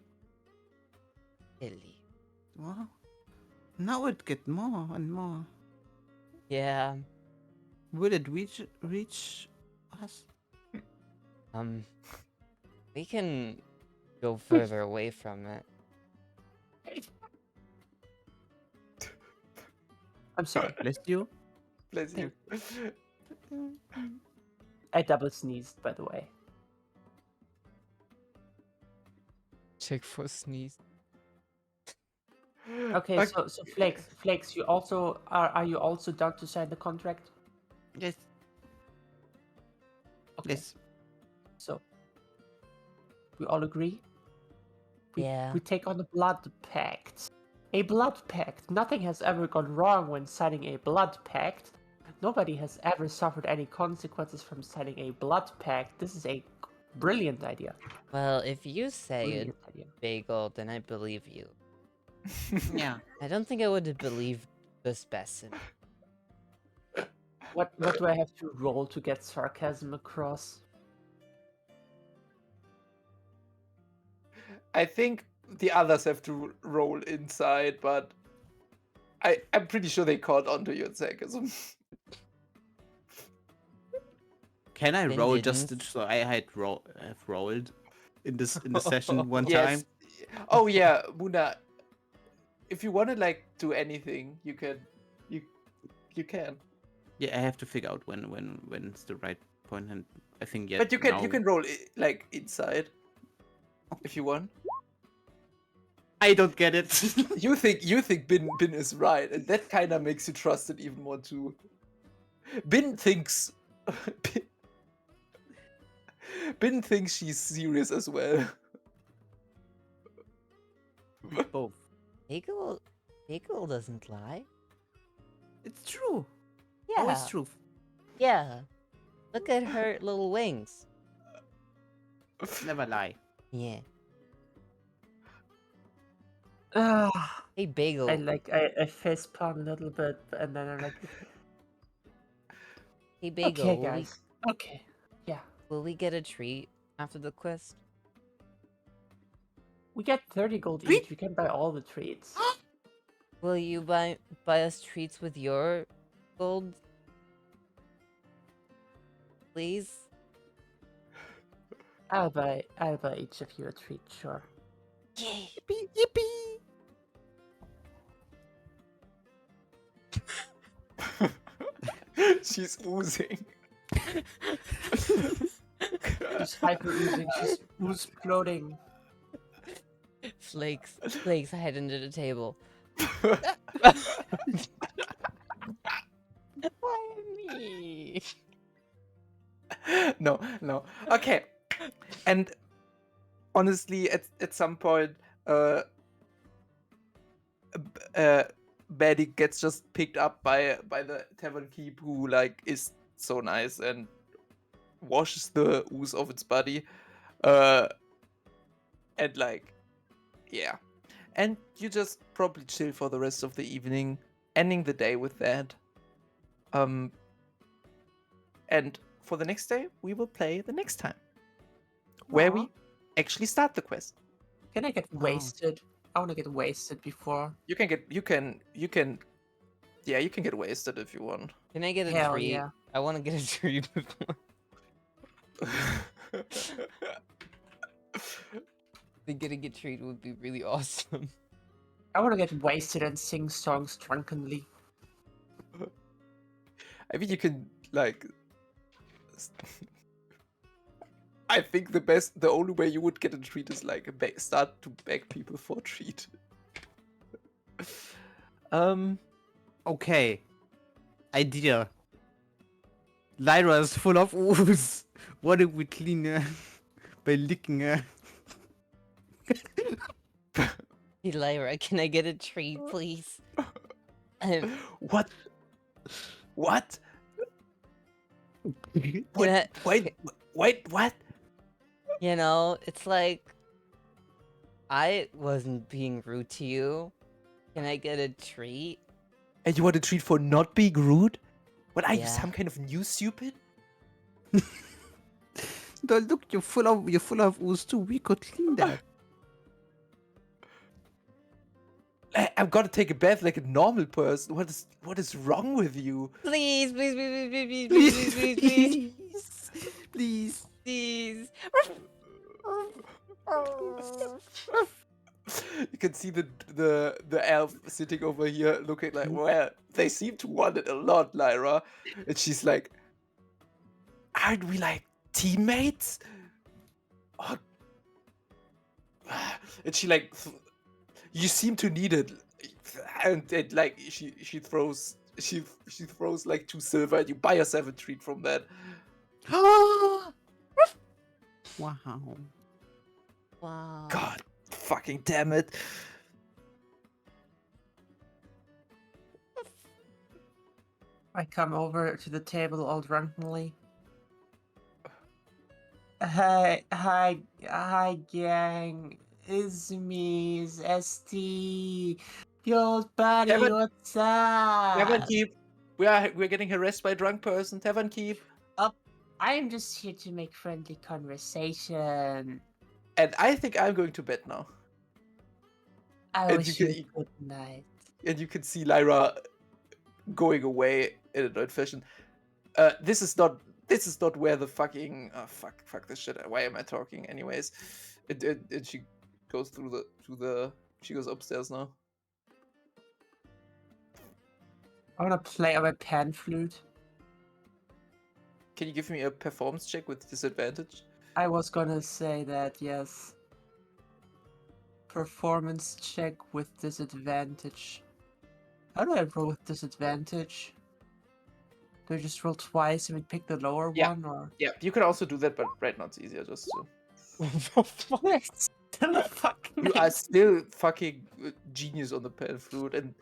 Silly. Well, now it get more and more. Yeah. Will it reach us? We can go further away from it. I'm sorry. Bless you. Bless you. I double sneezed, by the way. Check for sneeze. Okay, so Flakes, you also are you also down to sign the contract? Yes. Okay. Yes. So we all agree? Yeah. We take on the blood pact. A blood pact. Nothing has ever gone wrong when signing a blood pact. Nobody has ever suffered any consequences from signing a blood pact. This is a brilliant idea. Well, if you say it, Brilliant idea. Bagel, then I believe you. Yeah. I don't think I would believe the specimen. What do I have to roll to get sarcasm across? I think the others have to roll inside, but I'm pretty sure they caught onto your sarcasm. Can I They roll just didn't. so I have rolled in the session one Yes. time? Oh yeah, Muna. If you want to like do anything, you can. You can. Yeah, I have to figure out when's the right point, and I think But you can now- roll like inside. If you want. I don't get it. You think Bin is right, and that kind of makes you trust it even more too. Bin thinks Bin thinks she's serious as well. Both. Bagel doesn't lie. It's true. Yeah. Always truth. Yeah. Look at her little wings. Never lie. Yeah. Ah, Hey, Bagel. I face palm a little bit, and then I'm like, Hey, Bagel. okay, guys. Okay. Yeah. Will we get a treat after the quest? We get 30 gold each. We can buy all the treats. Will you buy us treats with your gold? Please? I'll buy each of you a treat, sure. Yay! Yippee! She's oozing. She's hyper oozing. She's ooze exploding. Flakes head into the table. Why me? No. Okay. And honestly, at some point, Maddie gets just picked up by the tavern keep, who like is so nice and washes the ooze off its body, and like, yeah, and you just probably chill for the rest of the evening, ending the day with that. And for the next day, we will play the next time, where Aw. we actually start the quest. Can I get Oh. wasted? I want to get wasted before. You can get wasted if you want. Can I get a Hell treat? yeah. I want to get a treat before. I think getting a treat would be really awesome. I want to get wasted and sing songs drunkenly. I mean, you can like. I think the only way you would get a treat is like start to beg people for a treat. Okay. Idea. Lyra is full of ooze. What if we clean her by licking her? Hey Lyra, can I get a treat, please? What? What? Can What? I- Wait, what? You know, it's like I wasn't being rude to you. Can I get a treat? And you want a treat for not being rude? What are you, Yeah. some kind of new stupid? No, look, you're full of ooze too. We could clean that. I've got to take a bath like a normal person. What is wrong with you? Please, please, please, please, please, please, please, please, Please. please. You can see the elf sitting over here looking like, well, they seem to want it a lot, Lyra. And she's like, aren't we like teammates? Oh. And she like, you seem to need it. And like she throws like 2 silver and you buy yourself a treat from that. Wow. Wow. God fucking damn it. I come over to the table all drunkenly. Hi, gang. It's me, it's ST. Yo, buddy, Tavern- what's up? Tavern keep. We're getting harassed by a drunk person. Tavern keep. I am just here to make friendly conversation. And I think I'm going to bed now. I And wish you you can- a good night. And you can see Lyra going away in an odd fashion. This is not where the fucking fuck this shit. Why am I talking anyways? And she goes she goes upstairs now. I wanna play on my pan flute. Can you give me a performance check with disadvantage? I was gonna say that, yes. Performance check with disadvantage. How do I roll with disadvantage? Do I just roll twice and we pick the lower Yeah. one, or? Yeah, you can also do that, but right now it's easier just to. Yes, still a fucking. You are still fucking genius on the pan flute, and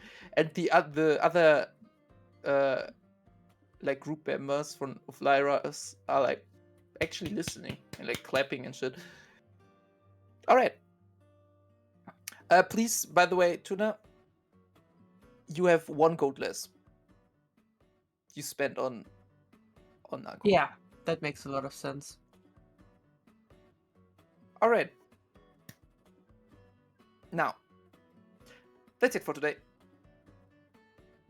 the other like group members of Lyra are like actually listening and like clapping and shit. All right. Please, by the way, Tuna, you have 1 gold less. You spent on alcohol. Yeah, that makes a lot of sense. All right. Now, that's it for today.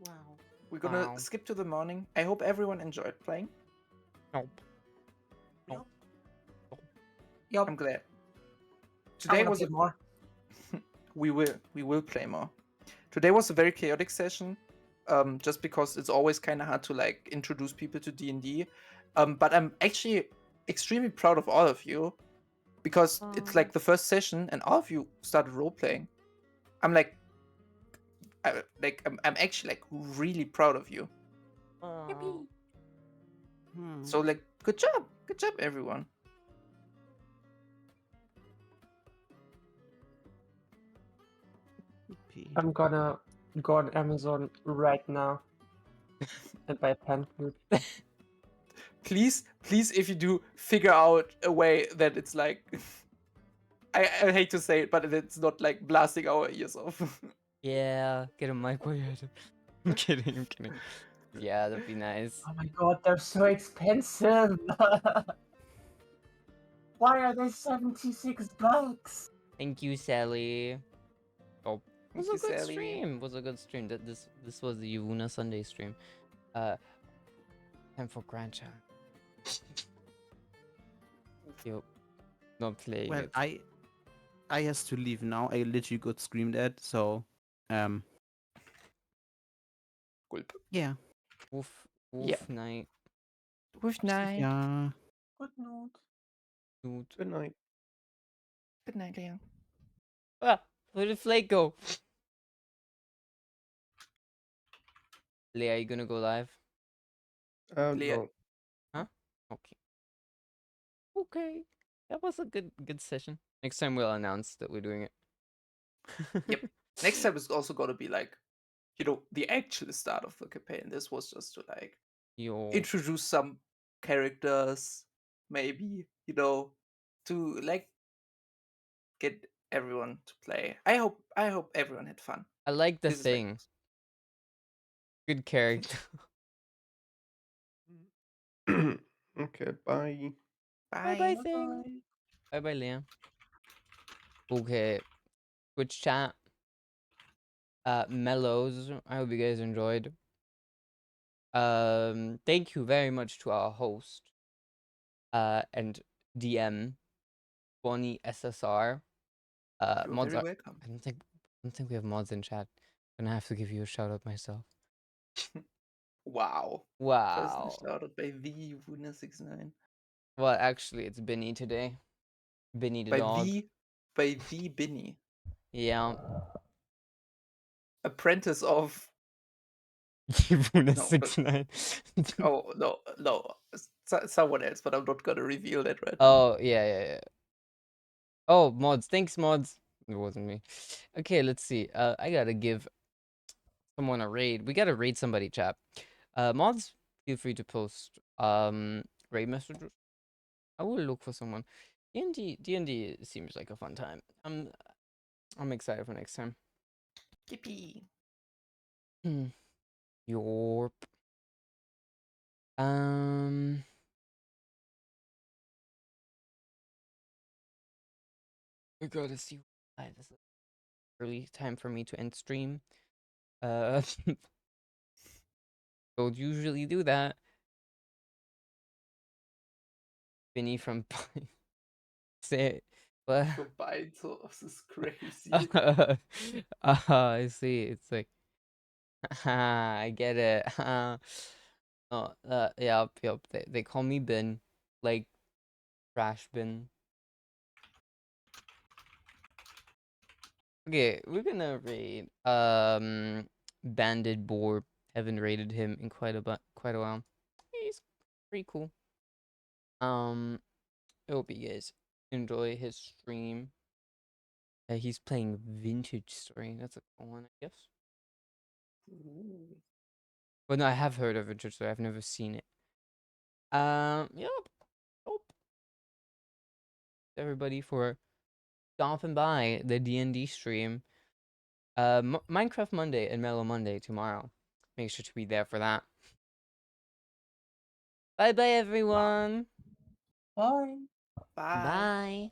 Wow. We're gonna Wow. skip to the morning. I hope everyone enjoyed playing. Nope. Yup. I'm glad. I Today wanna was play more. we will play more. Today was a very chaotic session, just because it's always kind of hard to like introduce people to D&D. But I'm actually extremely proud of all of you, because it's like the first session and all of you started role playing. I'm like, I'm actually like really proud of you. Aw. So like, good job, everyone. Yippee. I'm gonna go on Amazon right now and buy pen food. Please, if you do, figure out a way that it's like. I hate to say it, but it's not like blasting our ears off. Yeah, get a mic while you're at it. I'm kidding, I'm kidding. Yeah, that'd be nice. Oh my god, they're so expensive! Why are they $76? Thank you, Sally. Oh, it was Thank a you, good Sally. stream. Was a good stream. This was the Yuvuna Sunday stream. Time for grandchild. Yo, not playing Well, it. I has to leave now. I literally got screamed at, so Gulp. yeah. Woof, Yeah. woof night. Good night. Yeah. Good note. Dude. Good night. Good night, Leon. Ah, where did Flake go? Leah, are you gonna go live? Leah. No. Huh? Okay. Okay. That was a good session. Next time we'll announce that we're doing it. Yep. Next time is also gonna be like, the actual start of the campaign. This was just to like Yo. introduce some characters, maybe, to like get everyone to play. I hope everyone had fun. I like the This is like thing. Good character. Okay, bye. Bye bye bye. thing. Bye bye Leah. Okay. Twitch chat. Mellows. I hope you guys enjoyed. Thank you very much to our host. And DM Bonnie SSR. You're Mods very are welcome. I don't think we have mods in chat. I'm gonna have to give you a shout out myself. Wow. Personal Wow. shout out by the Wuna69. Well, actually, it's Binny today. Binny the By dog. the Binny. Yeah. Apprentice of Yvuna no, 69. oh no. Someone else, but I'm not gonna reveal that right now. Oh, yeah. Oh, mods. Thanks, mods. It wasn't me. Okay, let's see. I gotta give someone a raid. We gotta raid somebody, chap. Mods, feel free to post raid messages. I will look for someone. D&D seems like a fun time. I'm excited for next time. Yippee. Yorp. I gotta see. This is early time for me to end stream. Don't usually do that. Vinny from say it. What? Combined source is crazy. I see. It's like, I get it. Oh, yep. They call me Bin, like trash bin. Okay, we're gonna raid Banded Boar. Haven't raided him in quite a while. He's pretty cool. I hope you guys enjoy his stream. He's playing Vintage Story. That's a cool one, I guess. Ooh. But no, I have heard of Vintage Story. I've never seen it. Yep. Hope everybody for stopping by the D&D stream. Minecraft Monday and Mellow Monday tomorrow. Make sure to be there for that. Bye bye everyone. Bye. Bye. Bye.